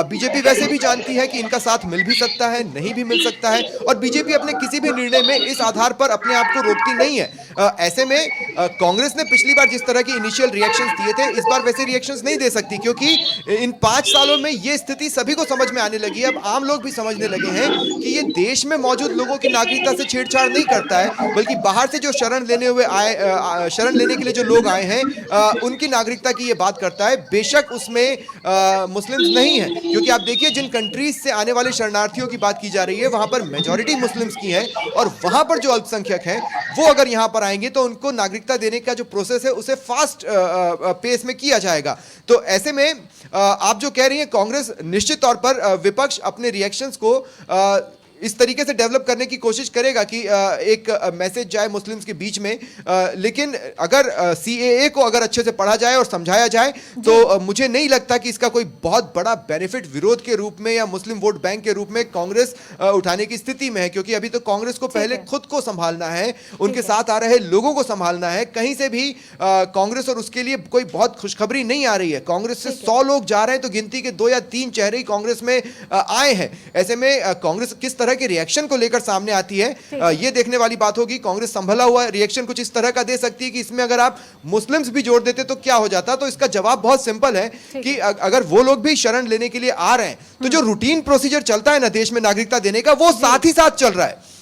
बीजेपी वैसे भी जानती है कि इनका साथ मिल भी सकता है, नहीं भी मिल सकता है, और बीजेपी अपने किसी भी निर्णय में इस आधार पर अपने आप को रोकती नहीं है। ऐसे में कांग्रेस ने पिछली बार जिस तरह के इनिशियल रिएक्शंस दिए थे, इस बार वैसे रिएक्शंस नहीं दे सकती, क्योंकि इन 5 सालों में ये स्थिति सभी को समझ में आने लगी है। अब आम लोग भी समझने लगे हैं कि ये देश में मौजूद लोगों की नागरिकता से छेड़छाड़ नहीं करता है, बल्कि बाहर से जो शरण लेने के लिए जो लोग आए हैं उनकी नागरिकता की ये बात करता है। बेशक उसमें मुस्लिम्स नहीं है, क्योंकि आप देखिए जिन कंट्रीज से आने वाले शरणार्थियों की बात की जा रही है वहां पर मेजॉरिटी मुस्लिम्स की है और वहां पर जो अल्पसंख्यक हैं वो अगर यहाँ पर आएंगे तो उनको नागरिकता देने का जो प्रोसेस है उसे फास्ट पेस में किया जाएगा। तो ऐसे में आप जो कह रही हैं, कांग्रेस निश्चित तौर पर विपक्ष अपने रिएक्शंस को इस तरीके से डेवलप करने की कोशिश करेगा कि एक मैसेज जाए मुस्लिम्स के बीच में, लेकिन अगर सीएए को अगर अच्छे से पढ़ा जाए और समझाया जाए तो मुझे नहीं लगता कि इसका कोई बहुत बड़ा बेनिफिट विरोध के रूप में या मुस्लिम वोट बैंक के रूप में कांग्रेस उठाने की स्थिति में है, क्योंकि अभी तो कांग्रेस को पहले खुद को संभालना है, उनके साथ आ रहे लोगों को संभालना है। कहीं से भी कांग्रेस और उसके लिए कोई बहुत खुशखबरी नहीं आ रही है। कांग्रेस से 100 लोग जा रहे हैं तो गिनती के 2 या 3 चेहरे ही कांग्रेस में आए हैं। ऐसे में कांग्रेस किस तरह के रिएक्शन को लेकर सामने आती है, ये देखने वाली बात होगी। कांग्रेस संभला हुआ रिएक्शन कुछ इस तरह का दे सकती है कि इसमें अगर आप मुस्लिम्स भी जोड़ देते तो क्या हो जाता। तो इसका जवाब बहुत सिंपल है कि अगर वो लोग भी शरण लेने के लिए आ रहे हैं तो जो रूटीन प्रोसीजर चलता है ना देश में नागरिकता देने का, वो साथ ही साथ चल रहा है।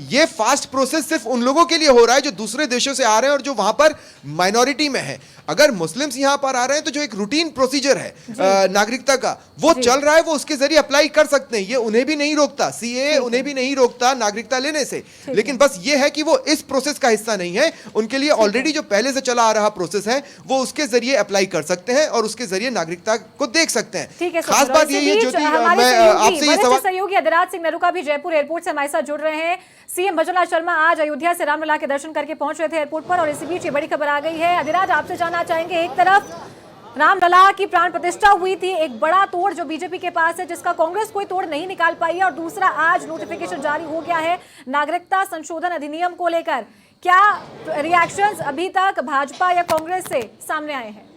ये फास्ट प्रोसेस सिर्फ उन लोगों के लिए हो रहा है जो दूसरे देशों से आ रहे हैं और जो वहां पर माइनॉरिटी में है। अगर मुस्लिम्स यहां पर आ रहे हैं तो जो एक रूटीन प्रोसीजर है नागरिकता का, वो चल रहा है, वो उसके जरिए अप्लाई कर सकते हैं। ये उन्हें भी नहीं रोकता, सीएए उन्हें भी नहीं रोकता नागरिकता लेने से। लेकिन बस ये है कि वो इस प्रोसेस का हिस्सा नहीं है। उनके लिए ऑलरेडी जो पहले से चला आ रहा प्रोसेस है वो उसके जरिए अप्लाई कर सकते हैं और उसके जरिए नागरिकता को देख सकते हैं। खास बात यही है ज्योति, मैं आपसे ये सवाल, सहयोगी अधिराज सिंह नरूका भी जयपुर एयरपोर्ट से हमारे साथ जुड़ रहे हैं। सीएम भजनलाल शर्मा आज अयोध्या से रामलला के दर्शन करके पहुंच रहे थे एयरपोर्ट पर और इसी बीच ये बड़ी खबर आ गई है। अधिराज, आपसे जानना चाहेंगे, एक तरफ रामलला की प्राण प्रतिष्ठा हुई थी, एक बड़ा तोड़ जो बीजेपी के पास है जिसका कांग्रेस कोई तोड़ नहीं निकाल पाई है, और दूसरा आज नोटिफिकेशन जारी हो गया है नागरिकता संशोधन अधिनियम को लेकर। क्या रिएक्शंस अभी तक भाजपा या कांग्रेस से सामने आए हैं?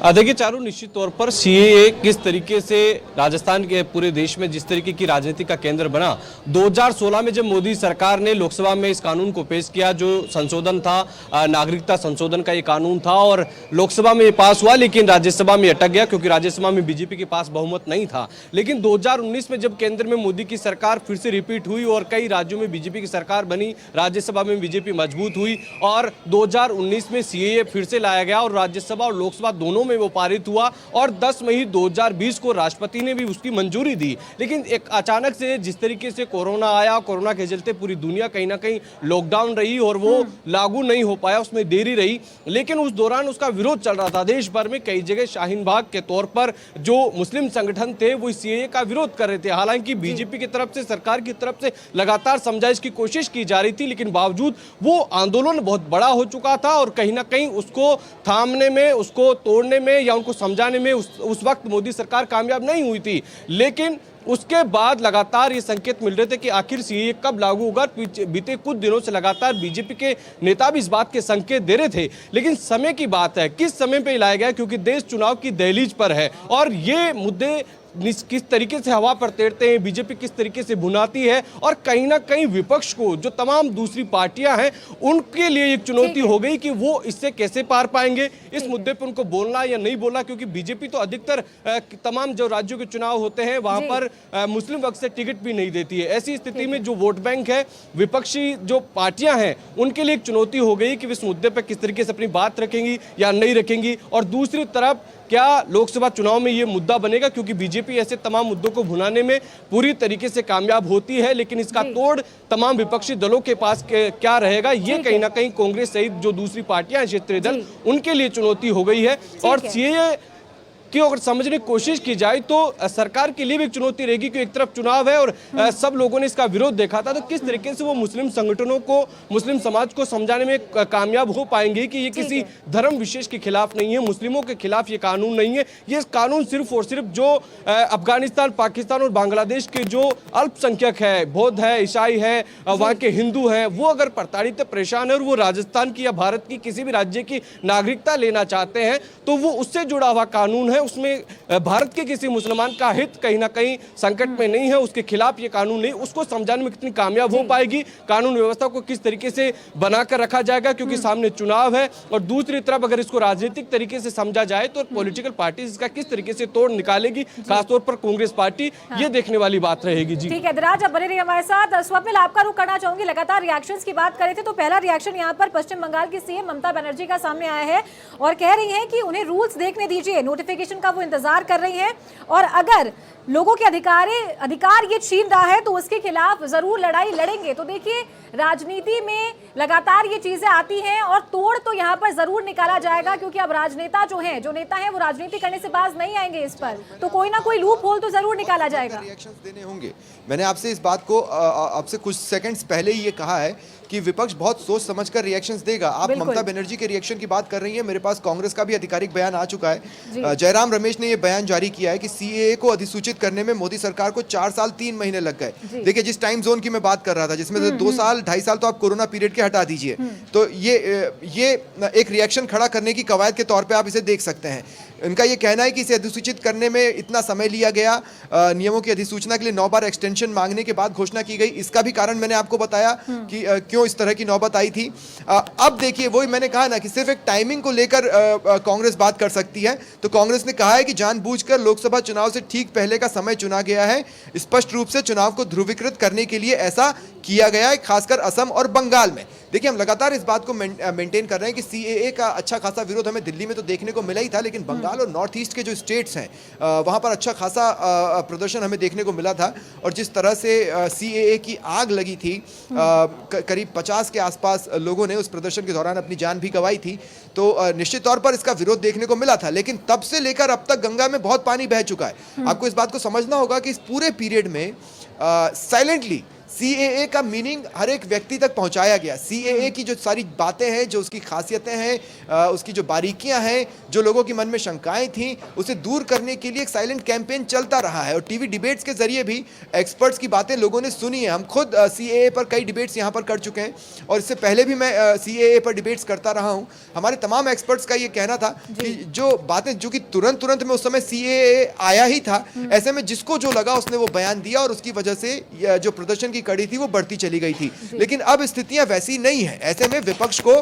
देखिए चारू, निश्चित तौर पर सीएए किस तरीके से राजस्थान के पूरे देश में जिस तरीके की राजनीति का केंद्र बना, 2016 में जब मोदी सरकार ने लोकसभा में इस कानून को पेश किया, जो संशोधन था नागरिकता संशोधन का ये कानून था, और लोकसभा में ये पास हुआ लेकिन राज्यसभा में अटक गया क्योंकि राज्यसभा में बीजेपी के पास बहुमत नहीं था। लेकिन 2019 में जब केंद्र में मोदी की सरकार फिर से रिपीट हुई और कई राज्यों में बीजेपी की सरकार बनी, राज्यसभा में बीजेपी मजबूत हुई और 2019 में सीएए फिर से लाया गया और राज्यसभा और लोकसभा दोनों में वो पारित हुआ और 10 मई 2020 को राष्ट्रपति ने भी उसकी मंजूरी दी। लेकिन एक अचानक से जिस तरीके से कोरोना आया, कोरोना के चलते पूरी दुनिया कहीं ना कहीं लॉकडाउन रही और वो लागू नहीं हो पाया, उसमें देरी रही। लेकिन उस दौरान उसका विरोध चल रहा था देश भर में। कई जगह शाहीन बाग के तौर पर जो मुस्लिम संगठन थे वो सीएए का विरोध कर रहे थे। हालांकि बीजेपी की तरफ से, सरकार की तरफ से लगातार समझाइश की कोशिश की जा रही थी, लेकिन बावजूद वो आंदोलन बहुत बड़ा हो चुका था और कहीं ना कहीं उसको थामने में, उसको तोड़ने में या उनको समझाने में उस वक्त मोदी सरकार कामयाब नहीं हुई थी। लेकिन उसके बाद लगातार ये संकेत मिल रहे थे कि आखिर सीएए कब लागू होगा। बीते कुछ दिनों से लगातार बीजेपी के नेता भी इस बात के संकेत दे रहे थे, लेकिन समय की बात है, किस समय पे लाया गया, क्योंकि देश चुनाव की दहलीज पर है और ये मुद्दे किस तरीके से हवा पर तैरते हैं, बीजेपी किस तरीके से भुनाती है और कहीं ना कहीं विपक्ष को, जो तमाम दूसरी पार्टियां हैं, उनके लिए एक चुनौती हो गई कि वो इससे कैसे पार पाएंगे, इस मुद्दे पर उनको बोलना या नहीं बोलना। क्योंकि बीजेपी तो अधिकतर तमाम जो राज्यों के चुनाव होते हैं वहां पर मुस्लिम वर्ग से टिकट भी नहीं देती है। ऐसी स्थिति में जो वोट बैंक है, विपक्षी जो पार्टियां हैं, उनके लिए एक चुनौती हो गई कि इस मुद्दे पर किस तरीके से अपनी बात रखेंगी या नहीं रखेंगी। और दूसरी तरफ क्या लोकसभा चुनाव में ये मुद्दा बनेगा, क्योंकि बीजेपी ऐसे तमाम मुद्दों को भुनाने में पूरी तरीके से कामयाब होती है, लेकिन इसका तोड़ तमाम विपक्षी दलों के पास क्या रहेगा, ये कहीं ना कहीं कांग्रेस सहित जो दूसरी पार्टियां, क्षेत्रीय दल, उनके लिए चुनौती हो गई है। और सीएए कि अगर समझने की कोशिश की जाए तो सरकार के लिए भी एक चुनौती रहेगी कि एक तरफ चुनाव है और सब लोगों ने इसका विरोध देखा था, तो किस तरीके से वो मुस्लिम संगठनों को, मुस्लिम समाज को समझाने में कामयाब हो पाएंगे कि ये किसी धर्म विशेष के खिलाफ नहीं है, मुस्लिमों के खिलाफ ये कानून नहीं है। ये कानून सिर्फ और सिर्फ जो अफगानिस्तान, पाकिस्तान और बांग्लादेश के जो अल्पसंख्यक है, बौद्ध है, ईसाई है, वहाँ के हिंदू हैं, वो अगर प्रताड़ित, परेशान है और वो राजस्थान की या भारत की किसी भी राज्य की नागरिकता लेना चाहते हैं तो वो उससे जुड़ा हुआ कानून है। उसमें भारत के किसी मुसलमान का हित कहीं ना कहीं संकट में नहीं है, उसके खिलाफ ये कानून नहीं। उसको समझाने में कितनी कामयाब हो पाएगी, कानून व्यवस्था को किस तरीके से बनाकर रखा जाएगा, क्योंकि सामने चुनाव है। और दूसरी तरफ अगर इसको राजनीतिक तरीके से समझा जाए तो पॉलिटिकल पार्टी इसका किस तरीके से तोड़ निकालेगी, खासतौर पर कांग्रेस पार्टी, ये देखने वाली बात रहेगी। जी ठीक है दिराज, अब बने रहिए हमारे साथ। स्वप्निल, आपका रुख करना चाहूंगी, लगातार रिएक्शंस की बात करें थे तो पहला रिएक्शन यहाँ पर पश्चिम बंगाल की सीएम ममता बनर्जी का सामने आया है और कह रही है कि उन्हें रूल्स देखने दीजिए, नोटिफिकेशन नोटिफिकेशन का वो इंतजार कर रही है और अगर लोगों के अधिकार ये छीन रहा है तो उसके खिलाफ जरूर लड़ाई लड़ेंगे। तो देखिए, राजनीति में लगातार ये चीजें आती हैं और तोड़ तो यहाँ पर जरूर निकाला जाएगा, क्योंकि अब राजनेता जो नेता हैं वो राजनीति करने से बाज नहीं आएंगे इस पर, तो कोई ना कोई लूप होल तो जरूर निकाला जाएगा। रिएक्शंस देने होंगे। मैंने आपसे इस बात को आपसे कुछ सेकंड्स पहले ही ये कहा है कि विपक्ष बहुत सोच समझकर रिएक्शंस देगा। आप ममता बनर्जी के रिएक्शन की बात कर रही हैं, मेरे पास कांग्रेस का भी आधिकारिक बयान आ चुका है। जयराम रमेश ने ये बयान जारी किया है कि सीएए को अधिसूचित करने में मोदी सरकार को 4 साल 3 महीने लग गए। देखिए, जिस टाइम जोन की मैं बात कर रहा था, जिसमें से 2 साल 2.5 साल तो आप कोरोना पीरियड के हटा दीजिए, तो ये एक रिएक्शन खड़ा करने की कवायद के तौर पे आप इसे देख सकते हैं। इनका ये कहना है कि इसे अधिसूचित करने में इतना समय लिया गया, नियमों की अधिसूचना के लिए 9 बार एक्सटेंशन मांगने के बाद घोषणा की गई। इसका भी कारण मैंने आपको बताया कि क्यों इस तरह की नौबत आई थी। अब देखिए, वही मैंने कहा ना कि सिर्फ एक टाइमिंग को लेकर कांग्रेस बात कर सकती है, तो कांग्रेस ने कहा है कि जानबूझकर लोकसभा चुनाव से ठीक पहले का समय चुना गया है। स्पष्ट रूप से चुनाव को ध्रुवीकृत करने के लिए ऐसा किया गया है, खासकर असम और बंगाल में। देखिए, हम लगातार इस बात को मेंटेन कर रहे हैं कि सीएए का अच्छा खासा विरोध हमें दिल्ली में तो देखने को मिला ही था, लेकिन बंगाल और नॉर्थ ईस्ट के जो स्टेट्स हैं वहां पर अच्छा खासा प्रदर्शन हमें देखने को मिला था। और जिस तरह से सीएए की आग लगी थी, करीब 50 के आसपास लोगों ने उस प्रदर्शन के दौरान अपनी जान भी गंवाई थी, तो निश्चित तौर पर इसका विरोध देखने को मिला था। लेकिन तब से लेकर अब तक गंगा में बहुत पानी बह चुका है। आपको इस बात को समझना होगा कि इस पूरे पीरियड में साइलेंटली सीएए का मीनिंग हर एक व्यक्ति तक पहुंचाया गया। सीएए की जो सारी बातें हैं, जो उसकी खासियतें हैं, उसकी जो बारीकियां हैं, जो लोगों के मन में शंकाएं थी, उसे दूर करने के लिए एक साइलेंट कैंपेन चलता रहा है। और टीवी डिबेट्स के जरिए भी एक्सपर्ट्स की बातें लोगों ने सुनी है। हम खुद सीएए पर कई डिबेट्स यहाँ पर कर चुके हैं और इससे पहले भी मैं सीएए पर डिबेट्स करता रहा हूँ। हमारे तमाम एक्सपर्ट्स का ये कहना था कि जो बातें जो कि तुरंत में उस समय सीएए आया ही था, ऐसे में जिसको जो लगा उसने वो बयान दिया और उसकी वजह से जो प्रदर्शन की कड़ी थी वो बढ़ती चली गई थी। लेकिन अब स्थितियां वैसी नहीं है। ऐसे में विपक्ष को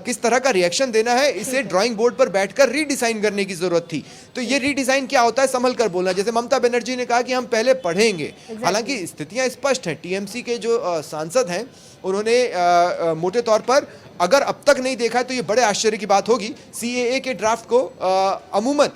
किस तरह का रिएक्शन देना है, इसे ड्राइंग बोर्ड पर बैठकर रीडिजाइन करने की जरूरत थी। तो ये रीडिजाइन क्या होता है, संभल कर बोलना। जैसे ममता बनर्जी ने कहा कि हम पहले पढ़ेंगे, हालांकि स्थितियां स्पष्ट हैं। टीएमसी के जो सांसद हैं, उन्होंने मोटे तौर पर अगर अब तक नहीं देखा है तो ये बड़े आश्चर्य की बात होगी, सीएए के ड्राफ्ट को अमूमन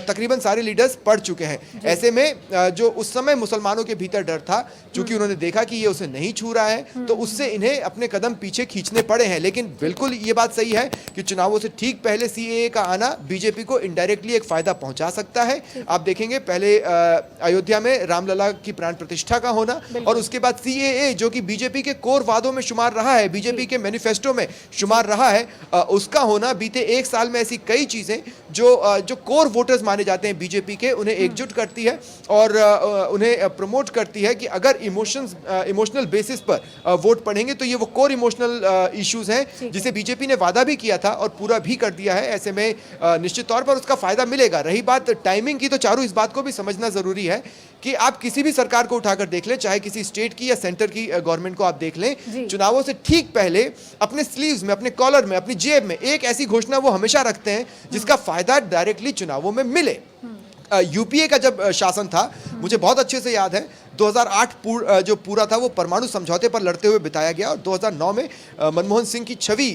तकरीबन सारे लीडर्स पढ़ चुके हैं। ऐसे में जो उस समय मुसलमानों के भीतर डर था, चूंकि उन्होंने देखा कि ये उसे नहीं छू रहा है, तो उससे इन्हें अपने कदम पीछे खींचने पड़े हैं। लेकिन बिल्कुल ये बात सही है कि चुनावों से ठीक पहले सीएए का आना बीजेपी को इनडायरेक्टली एक फायदा पहुंचा सकता है। आप देखेंगे, पहले अयोध्या में रामलला की प्राण प्रतिष्ठा का होना और उसके बाद सीएए, जो कि बीजेपी के कोर वादों में शुमार रहा है, बीजेपी के मैनिफेस्टो में शुमार रहा है, उसका होना बीते 1 साल में ऐसी कई चीजें जो कोर वोटर्स माने जाते हैं बीजेपी के, उन्हें एकजुट करती है और उन्हें प्रमोट करती है कि अगर इमोशनल बेसिस पर वोट पड़ेंगे तो ये वो कोर इमोशनल इश्यूज हैं जिसे बीजेपी ने वादा भी किया था और पूरा भी कर दिया है। ऐसे में निश्चित तौर पर उसका फायदा मिलेगा। रही बात टाइमिंग की, तो चारू इस बात को भी समझना जरूरी है कि आप किसी भी सरकार को उठाकर देख लें, चाहे किसी स्टेट की या सेंटर की गवर्नमेंट को आप देख लें, चुनावों से ठीक पहले अपने स्लीव्स में, अपने कॉलर में, अपनी जेब में एक ऐसी घोषणा वो हमेशा रखते हैं जिसका फायदा डायरेक्टली चुनावों में मिले। यूपीए का जब शासन था, मुझे बहुत अच्छे से याद है, 2008 जो पूरा था वो परमाणु समझौते पर लड़ते हुए बिताया गया और 2009 में मनमोहन सिंह की छवि,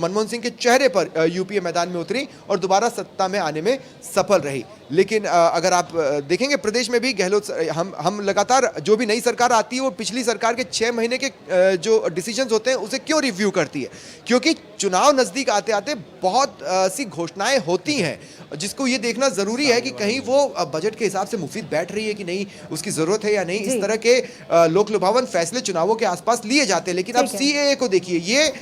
मनमोहन सिंह के चेहरे पर यूपीए मैदान में उतरी और दोबारा सत्ता में आने में सफल रही। लेकिन अगर आप देखेंगे प्रदेश में भी गहलोत, हम लगातार जो भी नई सरकार आती है वो पिछली सरकार के 6 महीने के जो डिसीजंस होते हैं उसे क्यों रिव्यू करती है, क्योंकि चुनाव नजदीक आते आते बहुत सी घोषणाएं होती हैं जिसको ये देखना जरूरी है कि कहीं वो बजट के हिसाब से मुफीद बैठ रही है कि नहीं, उसकी जरूरत है या नहीं। इस तरह के लोक लुभावन फैसले चुनावों के आसपास लिए जाते हैं। लेकिन अब सीएए को देखिए, ये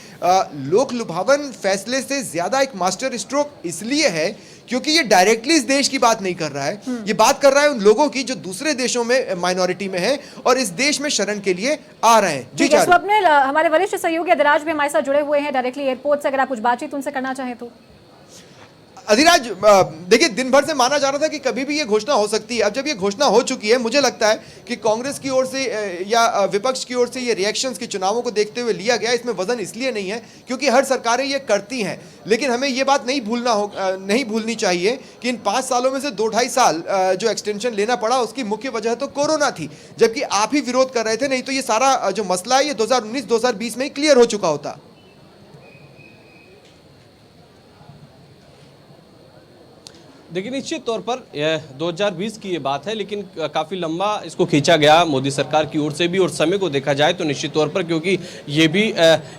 लोक लुभावन फैसले से ज्यादा एक मास्टर स्ट्रोक इसलिए है क्योंकि ये डायरेक्टली इस देश की बात नहीं कर रहा है, ये बात कर रहा है उन लोगों की जो दूसरे देशों में माइनॉरिटी में हैं और इस देश में शरण के लिए आ रहे हैं। जी स्वप्निल, हमारे वरिष्ठ सहयोगी अधिराज भी हमारे साथ जुड़े हुए हैं डायरेक्टली एयरपोर्ट से, अगर आप कुछ बातचीत उनसे करना चाहें तो। अधिराज, देखिए, दिन भर से माना जा रहा था कि कभी भी ये घोषणा हो सकती है। अब जब ये घोषणा हो चुकी है, मुझे लगता है कि कांग्रेस की ओर से या विपक्ष की ओर से ये रिएक्शंस के चुनावों को देखते हुए लिया गया। इसमें वजन इसलिए नहीं है क्योंकि हर सरकारें ये करती हैं, लेकिन हमें ये बात नहीं भूलनी चाहिए कि इन 5 सालों में से 2-2.5 साल जो एक्सटेंशन लेना पड़ा उसकी मुख्य वजह तो कोरोना थी, जबकि आप ही विरोध कर रहे थे। नहीं तो ये सारा जो मसला है ये 2019-2020 में ही क्लियर हो चुका होता। देखिए निश्चित तौर पर 2020 की ये बात है, लेकिन काफ़ी लंबा इसको खींचा गया मोदी सरकार की ओर से भी, और समय को देखा जाए तो निश्चित तौर पर, क्योंकि ये भी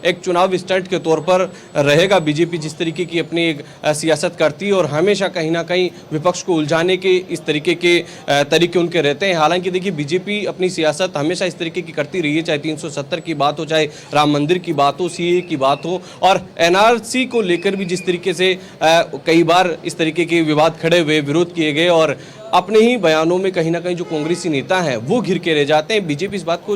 एक चुनाव स्टंट के तौर पर रहेगा। बीजेपी जिस तरीके की अपनी एक सियासत करती है और हमेशा कहीं ना कहीं विपक्ष को उलझाने के इस तरीके के तरीके उनके रहते हैं। हालांकि देखिए बीजेपी अपनी सियासत हमेशा इस तरीके की करती रही है, चाहे 370 की बात हो, चाहे राम मंदिर की बात हो, सीए की बात हो, और एनआरसी को लेकर भी जिस तरीके से कई बार इस तरीके के विवाद खड़े हुए, विरोध किए गए, और अपने ही बयानों में कहीं ना कहीं जो कांग्रेसी नेता हैं वो घिर के रह जाते हैं। बीजेपी इस बात को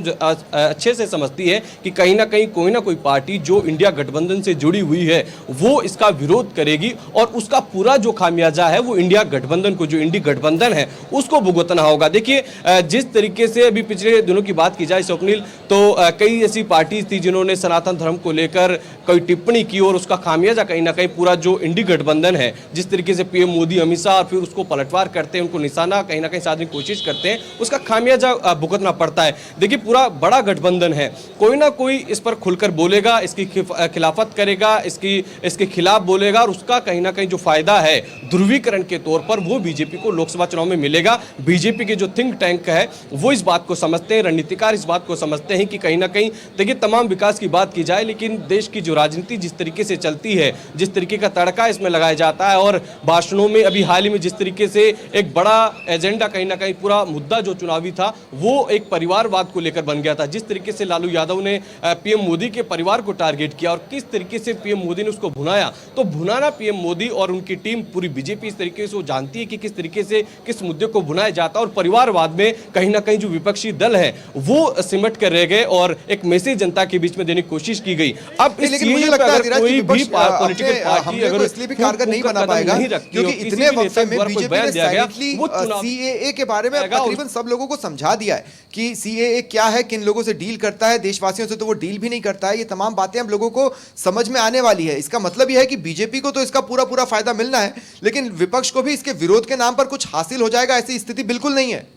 अच्छे से समझती है कि कहीं ना कहीं कोई ना कोई पार्टी जो इंडिया गठबंधन से जुड़ी हुई है वो इसका विरोध करेगी, और उसका पूरा जो खामियाजा है वो इंडिया गठबंधन को, जो इंडी गठबंधन है उसको भुगतना होगा। देखिए जिस तरीके से अभी पिछले दिनों की बात की जाए स्वप्निल, तो कई ऐसी पार्टीज थी जिन्होंने सनातन धर्म को लेकर कोई टिप्पणी की, और उसका खामियाजा कहीं ना कहीं पूरा जो इंडी गठबंधन है, जिस तरीके से पीएम मोदी अमित शाह फिर उसको पलटवार करते हैं, उनको निशाना कहीं ना कहीं साधने की कोशिश करते हैं, उसका खामियाजा भुगतना पड़ता है। देखिए पूरा बड़ा गठबंधन है, कोई ना कोई इस पर खुलकर बोलेगा, इसकी खिलाफत करेगा, इसके खिलाफ बोलेगा, और उसका कहीं ना कहीं जो फायदा है ध्रुवीकरण के तौर पर वो बीजेपी को लोकसभा चुनाव में मिलेगा। बीजेपी के जो थिंक टैंक है वो इस बात को समझते हैं, रणनीतिकार इस बात को समझते हैं कि कहीं ना कहीं देखिए तमाम विकास की बात की जाए, लेकिन देश की जो राजनीति जिस तरीके से चलती है, जिस तरीके का तड़का इसमें लगाया जाता है, और भाषणों में अभी हाल ही में जिस तरीके से एक बड़ा एजेंडा कहीं ना कहीं पूरा मुद्दा जो चुनावी था वो एक परिवारवाद को लेकर बन गया था। जिस तरीके से लालू यादव ने पीएम मोदी के परिवार को टारगेट किया और किस तरीके से पीएम मोदी ने उसको भुनाया, तो भुनाना पीएम मोदी और उनकी टीम पूरी बीजेपी इस तरीके से वो जानती है कि किस तरीके से किस मुद्दे को भुनाया जाता है, और परिवारवाद में कहीं ना कहीं जो विपक्षी दल है वो सिमट कर रह गए और एक मैसेज जनता के बीच में देने की कोशिश की गई। अब लेकिन मुझे लगता है कोई भी पॉलिटिकल पार्टी अगर इसलिए भी कारगर नहीं बना पाएगा, क्योंकि इतने वक्त में बीजेपी ने साइलेंटली सीएए के बारे में तकरीबन सब लोगों को समझा दिया है कि सीएए क्या है, किन लोगों से डील करता है, देशवासियों से तो वो डील भी नहीं करता है। ये तमाम बातें हम लोगों को समझ में आने वाली है। इसका मतलब यह है कि बीजेपी को तो इसका पूरा फायदा मिलना है, लेकिन विपक्ष को भी इसके विरोध के नाम पर कुछ हासिल हो जाएगा, ऐसी स्थिति बिल्कुल नहीं है।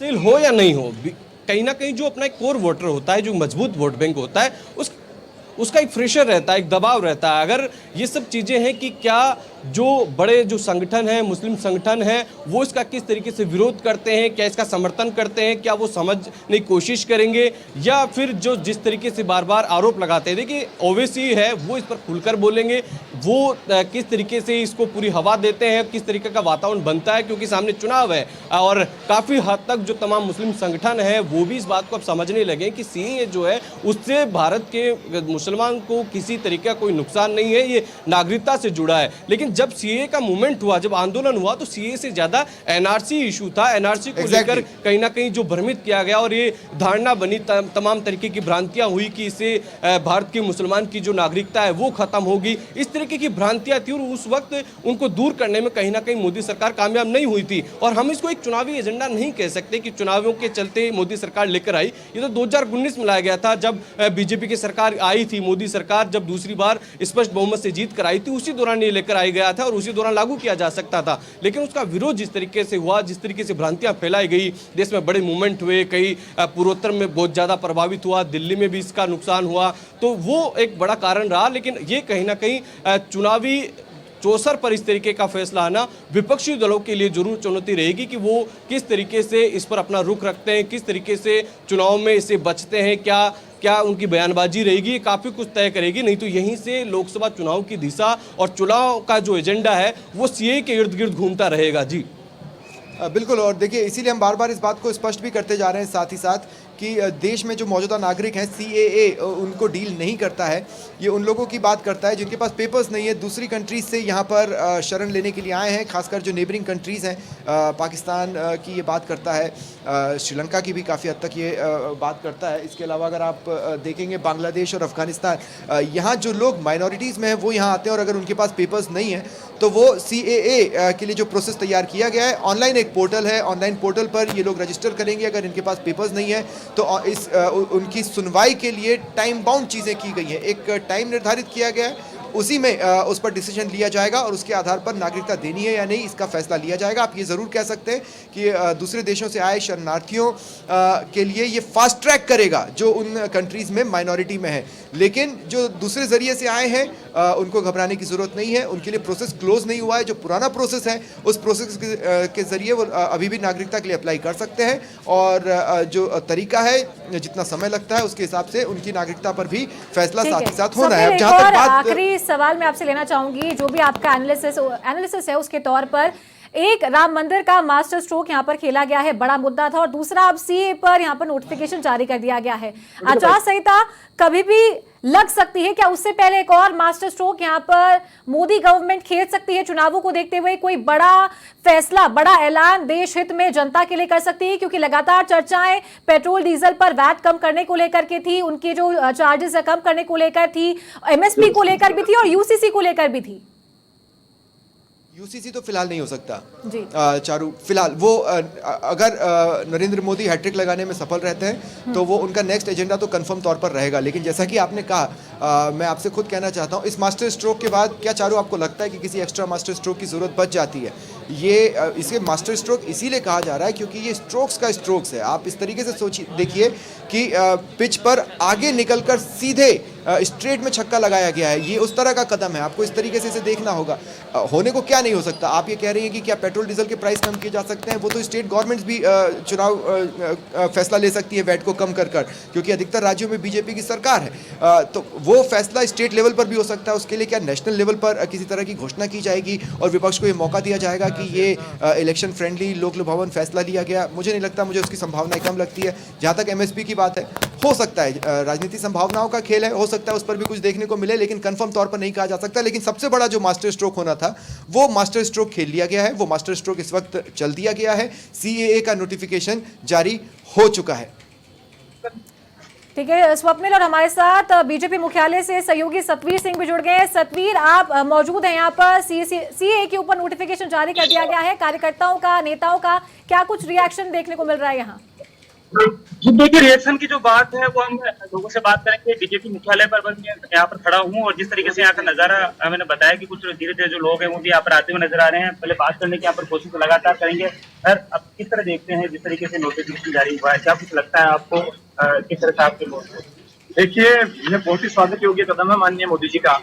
हो या नहीं हो, कहीं ना कहीं जो अपना एक कोर वोटर होता है, जो मजबूत वोट बैंक होता है, उसका एक प्रेशर रहता है, एक दबाव रहता है। अगर ये सब चीज़ें हैं कि क्या जो बड़े जो संगठन हैं, मुस्लिम संगठन हैं, वो इसका किस तरीके से विरोध करते हैं, क्या इसका समर्थन करते हैं, क्या वो समझने की कोशिश करेंगे, या फिर जो जिस तरीके से बार बार आरोप लगाते हैं, देखिए ओवैसी है वो इस पर खुलकर बोलेंगे, वो किस तरीके से इसको पूरी हवा देते हैं, किस तरीके का वातावरण बनता है, क्योंकि सामने चुनाव है, और काफ़ी हद तक जो तमाम मुस्लिम संगठन हैं वो भी इस बात को अब समझने लगे कि सीएए जो है उससे भारत के मुसलमान को किसी तरीके का कोई नुकसान नहीं है, ये नागरिकता से जुड़ा है। लेकिन जब सीएए का मूवमेंट हुआ, जब आंदोलन हुआ, तो सीएए से ज्यादा एनआरसी इशू था। एनआरसी को लेकर कहीं ना कहीं जो भ्रमित किया गया और ये धारणा बनी, तमाम तरीके की भ्रांतियां हुई कि इससे भारत के मुसलमान की जो नागरिकता है वो खत्म होगी, इस तरीके की भ्रांतियां थी, और उस वक्त उनको दूर करने में कहीं ना कहीं मोदी सरकार कामयाब नहीं हुई थी। और हम इसको एक चुनावी एजेंडा नहीं कह सकते कि चुनावों के चलते मोदी सरकार लेकर आई। ये तो 2019 में लाया गया था, जब बीजेपी की सरकार आई थी, मोदी सरकार जब दूसरी बार स्पष्ट बहुमत से जीत कर आई थी, उसी दौरान ये लेकर आई गया था और उसी दौरान लागू किया जा सकता था। लेकिन उसका विरोध जिस तरीके से हुआ, जिस तरीके से भ्रांतियां फैलाई गई, देश में बड़े मूवमेंट हुए, कई पूर्वोत्तर में बहुत ज़्यादा प्रभावित हुआ, दिल्ली में भी इसका नुकसान हुआ, तो वो एक बड़ा कारण रहा। लेकिन ये कहीं ना कहीं चुनावी चौसर पर इस तरीके का फैसला आना विपक्षी दलों के लिए जरूर चुनौती रहेगी कि वो किस तरीके से इस पर अपना रुख रखते हैं, किस तरीके से चुनाव में इसे बचते हैं, क्या उनकी बयानबाजी रहेगी, काफ़ी कुछ तय करेगी। नहीं तो यहीं से लोकसभा चुनाव की दिशा और चुनाव का जो एजेंडा है वो सीए के इर्द गिर्द घूमता रहेगा। जी बिल्कुल, और देखिए इसीलिए हम बार बार इस बात को स्पष्ट भी करते जा रहे हैं साथ ही साथ कि देश में जो मौजूदा नागरिक हैं, सीएए उनको डील नहीं करता है। ये उन लोगों की बात करता है जिनके पास पेपर्स नहीं है, दूसरी कंट्रीज़ से यहाँ पर शरण लेने के लिए आए हैं, खासकर जो नेबरिंग कंट्रीज़ हैं, पाकिस्तान की ये बात करता है, श्रीलंका की भी काफ़ी हद तक ये बात करता है। इसके अलावा अगर आप देखेंगे बांग्लादेश और अफ़गानिस्तान, यहाँ जो लोग माइनॉरिटीज़ में हैं वो यहाँ आते हैं, और अगर उनके पास पेपर्स नहीं है तो वो सीएए के लिए जो प्रोसेस तैयार किया गया है, ऑनलाइन एक पोर्टल है, ऑनलाइन पोर्टल पर ये लोग रजिस्टर करेंगे। अगर इनके पास पेपर्स नहीं है तो उनकी सुनवाई के लिए टाइम बाउंड चीज़ें की गई हैं, एक टाइम निर्धारित किया गया है, उसी में उस पर डिसीजन लिया जाएगा और उसके आधार पर नागरिकता देनी है या नहीं इसका फैसला लिया जाएगा। आप ये ज़रूर कह सकते हैं कि दूसरे देशों से आए शरणार्थियों के लिए ये फास्ट ट्रैक करेगा जो उन कंट्रीज़ में माइनॉरिटी में है, लेकिन जो दूसरे ज़रिए से आए हैं उनको घबराने की ज़रूरत नहीं है। उनके लिए प्रोसेस क्लोज नहीं हुआ है। जो पुराना प्रोसेस है उस प्रोसेस के ज़रिए वो अभी भी नागरिकता के लिए अप्लाई कर सकते हैं और जो तरीका है जितना समय लगता है उसके हिसाब से उनकी नागरिकता पर भी फैसला साथ ही साथ होना है। जहां तक बात आखिरी सवाल मैं आपसे लेना चाहूंगी, जो भी आपका एनालिसिस है उसके तौर पर, एक राम मंदिर का मास्टर स्ट्रोक यहां पर खेला गया है, बड़ा मुद्दा था, और दूसरा अब सीए पर यहां पर नोटिफिकेशन जारी कर दिया गया है। आचार संहिता कभी भी लग सकती है, क्या उससे पहले एक और मास्टर स्ट्रोक यहां पर मोदी गवर्नमेंट खेल सकती है? चुनावों को देखते हुए कोई बड़ा फैसला, बड़ा ऐलान देश हित में जनता के लिए कर सकती है? क्योंकि लगातार चर्चाएं पेट्रोल डीजल पर वैट कम करने को लेकर के थी, उनके जो चार्जेस है कम करने को लेकर थी, एमएसपी को लेकर भी थी और यूसीसी को लेकर भी थी। यूसीसी तो फिलहाल नहीं हो सकता जी। चारू, फिलहाल वो अगर नरेंद्र मोदी हैट्रिक लगाने में सफल रहते हैं तो वो उनका नेक्स्ट एजेंडा तो कंफर्म तौर पर रहेगा। लेकिन जैसा कि आपने कहा, मैं आपसे खुद कहना चाहता हूँ, इस मास्टर स्ट्रोक के बाद क्या चारू आपको लगता है कि किसी एक्स्ट्रा मास्टर स्ट्रोक की जरूरत बच जाती है? ये इसे मास्टर स्ट्रोक इसीलिए कहा जा रहा है क्योंकि ये स्ट्रोक्स का स्ट्रोक्स है। आप इस तरीके से सोचिए, देखिए कि पिच पर आगे निकलकर सीधे स्ट्रेट में छक्का लगाया गया है। ये उस तरह का कदम है, आपको इस तरीके से इसे देखना होगा। होने को क्या नहीं हो सकता? आप ये कह रही हैं कि क्या पेट्रोल डीजल के प्राइस कम किए जा सकते हैं? वो तो स्टेट गवर्नमेंट्स भी चुनाव फैसला ले सकती है वैट को कम कर क्योंकि अधिकतर राज्यों में बीजेपी की सरकार है। तो वो फैसला स्टेट लेवल पर भी हो सकता है। उसके लिए क्या नेशनल लेवल पर किसी तरह की घोषणा की जाएगी और विपक्ष को ये मौका दिया जाएगा कि ये इलेक्शन फ्रेंडली लोक लुभावन फैसला लिया गया? मुझे नहीं लगता, मुझे उसकी संभावना कम लगती है। जहाँ तक एमएसपी की बात है, हो सकता है, राजनीति संभावनाओं का खेल है, हो सकता है उस पर भी कुछ देखने को मिले, लेकिन कंफर्म तौर पर नहीं कहा जा सकता। लेकिन सबसे बड़ा जो मास्टर स्ट्रोक होना था वो मास्टर स्ट्रोक खेल लिया गया है। वो मास्टर स्ट्रोक इस वक्त चल दिया गया है। सीएए का नोटिफिकेशन जारी हो चुका है। ठीक है स्वप्निल, और हमारे साथ बीजेपी मुख्यालय से सहयोगी सतवीर सिंह भी जुड़ गए हैं। सतवीर, आप मौजूद हैं यहाँ पर। सीएए के ऊपर नोटिफिकेशन जारी कर दिया गया है, कार्यकर्ताओं का, नेताओं का क्या कुछ रिएक्शन देखने को मिल रहा है यहाँ? जी देखिए, रिएक्शन की जो बात है वो हम लोगों से बात करेंगे। बीजेपी मुख्यालय पर मैं यहाँ पर खड़ा हूँ और जिस तरीके से यहाँ का नजारा मैंने बताया कि कुछ धीरे धीरे जो लोग हैं वो भी यहाँ पर आते हुए नजर आ रहे हैं। पहले बात करने की यहाँ पर कोशिश लगातार करेंगे। सर, अब किस तरह देखते हैं जिस तरीके से नोटिफिकेशन जारी हुआ है, क्या कुछ लगता है आपको, किस तरह से आपके लोग? देखिए, ये बहुत ही स्वागत योग्य कदम है माननीय मोदी जी का।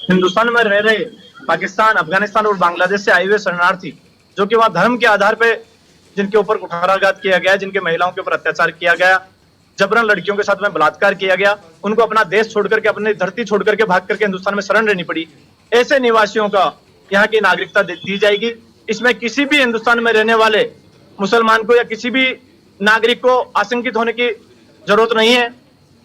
हिंदुस्तान में रह रहे पाकिस्तान, अफगानिस्तान और बांग्लादेश से आए हुए शरणार्थी, जो कि वहाँ धर्म के आधार पर जिनके ऊपर कुठाराघात किया गया, जिनके महिलाओं के ऊपर अत्याचार किया गया, जबरन लड़कियों के साथ में बलात्कार किया गया, उनको अपना देश छोड़ करके, अपनी धरती छोड़ करके भाग करके हिंदुस्तान में शरण रहनी पड़ी। ऐसे निवासियों का यहाँ की नागरिकता दी जाएगी। इसमें किसी भी हिंदुस्तान में रहने वाले मुसलमान को या किसी भी नागरिक को आशंकित होने की जरूरत नहीं है,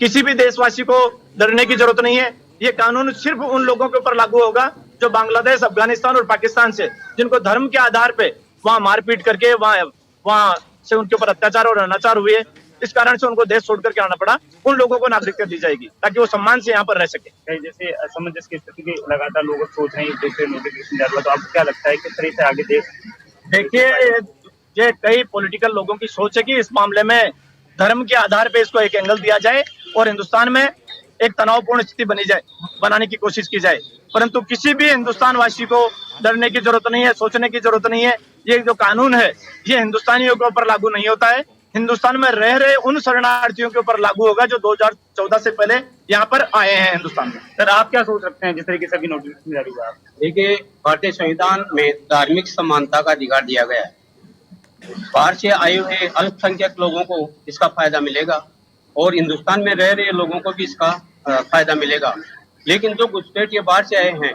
किसी भी देशवासी को डरने की जरूरत नहीं है। ये कानून सिर्फ उन लोगों के ऊपर लागू होगा जो बांग्लादेश, अफगानिस्तान और पाकिस्तान से, जिनको धर्म के आधार पे वहां मारपीट करके वहां से उनके ऊपर अत्याचार और अनाचार हुए, इस कारण से उनको देश छोड़ करके आना पड़ा। उन लोगों को नागरिकता दी जाएगी ताकि वो सम्मान से यहाँ पर रह सके। जैसे असमंजस की स्थिति की लगातार लोग सोच रहे हैं, जैसे नोटिफिकेशन जारी हुआ, तो आपको क्या लगता है किस तरह से आगे देश? देखिए, ये कई पॉलिटिकल लोगों की सोच है कि इस मामले में धर्म के आधार पर इसको एक एंगल दिया जाए और हिंदुस्तान में एक तनावपूर्ण स्थिति बनाने की कोशिश की जाए। परंतु किसी भी हिंदुस्तान वासी को डरने की जरूरत नहीं है, सोचने की जरूरत नहीं है। ये जो कानून है ये हिंदुस्तानियों के ऊपर लागू नहीं होता है, हिंदुस्तान में रह रहे उन शरणार्थियों के ऊपर लागू होगा जो 2014 से पहले यहाँ पर आए हैं हिंदुस्तान में। सर, आप क्या सोच सकते हैं जिस तरीके से अभी नोटिफिकेशन जारी हुआ? देखिए, भारतीय संविधान में धार्मिक समानता का अधिकार दिया गया है। बाहर से आए हुए अल्पसंख्यक लोगों को इसका फायदा मिलेगा और हिंदुस्तान में रह रहे लोगों को भी इसका फायदा मिलेगा। लेकिन जो घुसपैठ ये बाहर से आए हैं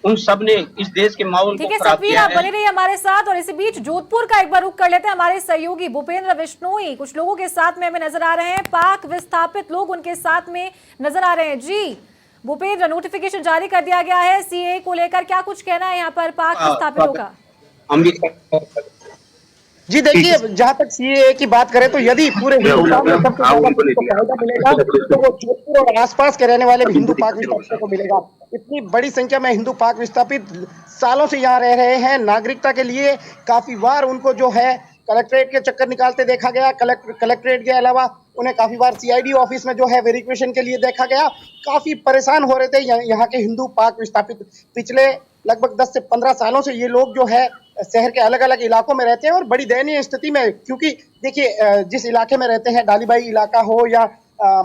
उन सब ने इस देश के माहौल को खराब किया है। आप बने रहिए हमारे साथ, और इसी बीच जोधपुर का एक बार रुख कर लेते हैं। हमारे सहयोगी भूपेंद्र बिश्नोई कुछ लोगों के साथ में हमें नजर आ रहे हैं, पाक विस्थापित लोग उनके साथ में नजर आ रहे हैं। जी भूपेंद्र, नोटिफिकेशन जारी कर दिया गया है सीए को लेकर, क्या कुछ कहना है यहाँ पर पाक विस्थापितों का? जी देखिए, जहां तक सीएए की बात करें तो यदि पूरे हिंदुस्तान में सबको फायदा मिलेगा तो वो जोधपुर और आसपास के रहने वाले हिंदू पाक विस्थापितों को मिलेगा। इतनी बड़ी संख्या में हिंदू पाक विस्थापित सालों से यहाँ रह रहे हैं, नागरिकता के लिए काफी बार उनको जो है कलेक्ट्रेट के चक्कर निकालते देखा गया। कलेक्ट्रेट के अलावा उन्हें काफी बार सीआईडी ऑफिस में जो है वेरिफिकेशन के लिए देखा गया। काफी परेशान हो रहे थे यहाँ के हिंदू पाक विस्थापित। पिछले लगभग 10 से 15 सालों से ये लोग जो है शहर के अलग अलग इलाकों में रहते हैं और बड़ी दयनीय स्थिति में, क्योंकि देखिए जिस इलाके में रहते हैं, डालीबाई इलाका हो या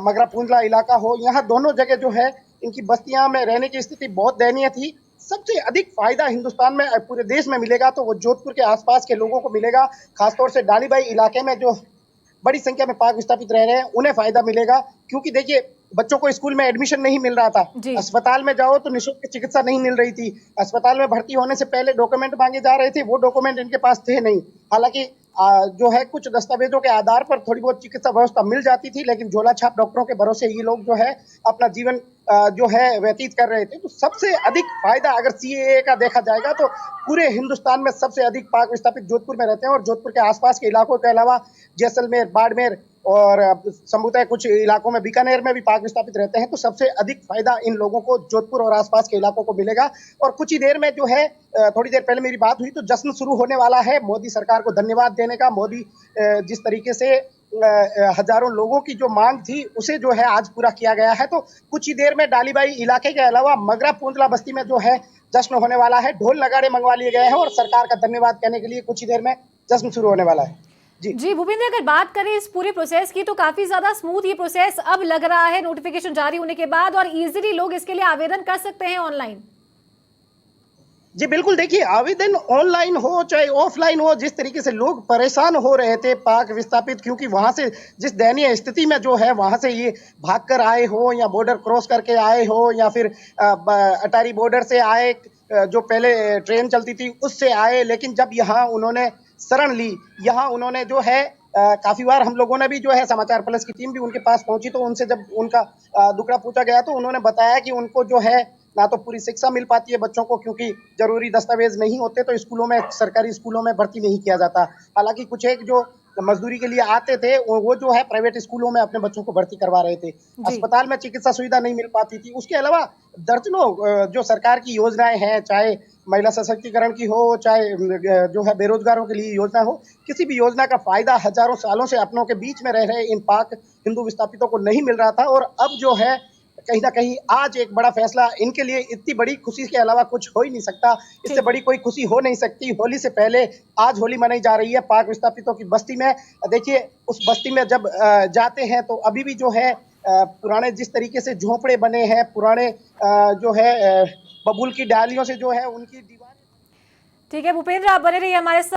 मगरा पुंजला इलाका हो, यहाँ दोनों जगह जो है इनकी बस्तियां में रहने की स्थिति बहुत दयनीय थी। सबसे अधिक फायदा हिंदुस्तान में पूरे देश में मिलेगा तो वो जोधपुर के आसपास के लोगों को मिलेगा। खासतौर से डालीबाई इलाके में जो बड़ी संख्या में पाक विस्थापित रह रहे हैं उन्हें फायदा मिलेगा, क्योंकि देखिए बच्चों को स्कूल में एडमिशन नहीं मिल रहा था। अस्पताल में जाओ तो निःशुल्क चिकित्सा नहीं मिल रही थी। अस्पताल में भर्ती होने से पहले डॉक्यूमेंट मांगे जा रहे थे, वो डॉक्यूमेंट इनके पास थे नहीं। हालांकि जो है कुछ दस्तावेजों के आधार पर थोड़ी बहुत चिकित्सा व्यवस्था मिल जाती थी, लेकिन झोला छाप डॉक्टरों के भरोसे ये लोग जो है अपना जीवन जो है व्यतीत कर रहे थे। तो सबसे अधिक फायदा अगर सीएए का देखा जाएगा तो पूरे हिंदुस्तान में सबसे अधिक पाक विस्थापित जोधपुर में रहते हैं और जोधपुर के आसपास के इलाकों के अलावा जैसलमेर, बाड़मेर और संभवतः कुछ इलाकों में बीकानेर में भी पाक विस्थापित रहते हैं। तो सबसे अधिक फायदा इन लोगों को जोधपुर और आसपास के इलाकों को मिलेगा। और कुछ ही देर में जो है, थोड़ी देर पहले मेरी बात हुई तो जश्न शुरू होने वाला है मोदी सरकार को धन्यवाद देने का। मोदी जिस तरीके से हजारों लोगों की जो मांग थी उसे जो है आज पूरा किया गया है। तो कुछ ही देर में डालीबाई इलाके के अलावा मगरा पुंजला बस्ती में जो है जश्न होने वाला है। ढोल नगाड़े मंगवा लिए गए हैं और सरकार का धन्यवाद कहने के लिए कुछ ही देर में जश्न शुरू होने वाला है। जी भूपेंद्र, अगर बात करें इस पूरे प्रोसेस की तो काफी ज्यादा स्मूथ ये प्रोसेस अब लग रहा है नोटिफिकेशन जारी होने के बाद, और इजीली लोग इसके लिए आवेदन कर सकते हैं ऑनलाइन। जी बिल्कुल, देखिए आवेदन ऑनलाइन हो चाहे ऑफलाइन हो, जिस तरीके से लोग परेशान हो रहे थे पाक विस्थापित, क्योंकि वहां से जिस दयनीय स्थिति में जो है वहां से ये भागकर आए हो या बॉर्डर क्रॉस करके आए हो या फिर अटारी बॉर्डर से आए, जो पहले ट्रेन चलती थी उससे आए, लेकिन जब यहाँ उन्होंने शरण ली, यहाँ उन्होंने जो है काफी बार हम लोगों ने भी जो है समाचार प्लस की टीम भी उनके पास पहुंची तो उनसे जब उनका दुखड़ा पूछा गया तो उन्होंने बताया कि उनको जो है ना तो पूरी शिक्षा मिल पाती है बच्चों को, क्योंकि जरूरी दस्तावेज नहीं होते तो स्कूलों में, सरकारी स्कूलों में भर्ती नहीं किया जाता। हालांकि कुछ एक जो मजदूरी के लिए आते थे वो जो है प्राइवेट स्कूलों में अपने बच्चों को भर्ती करवा रहे थे। अस्पताल में चिकित्सा सुविधा नहीं मिल पाती थी। उसके अलावा दर्जनों जो सरकार की योजनाएं हैं, चाहे महिला सशक्तिकरण की हो, चाहे जो है बेरोजगारों के लिए योजना हो, किसी भी योजना का फायदा हजारों सालों से अपनों के बीच में रह रहे इन पाक हिंदू विस्थापितों को नहीं मिल रहा था। और अब जो है कहीं ना कहीं आज एक बड़ा फैसला, इनके लिए इतनी बड़ी खुशी के अलावा कुछ हो ही नहीं सकता, इससे बड़ी कोई खुशी हो नहीं सकती। होली से पहले आज होली मनाई जा रही है पाक विस्थापितों की बस्ती में। देखिए उस बस्ती में जब जाते हैं तो अभी भी जो है पुराने जिस तरीके से झोंपड़े बने हैं, पुराने जो है बबूल की डालियों से जो है उनकी दीवार। ठीक है भूपेंद्र, आप बने रहिए हमारे साथ।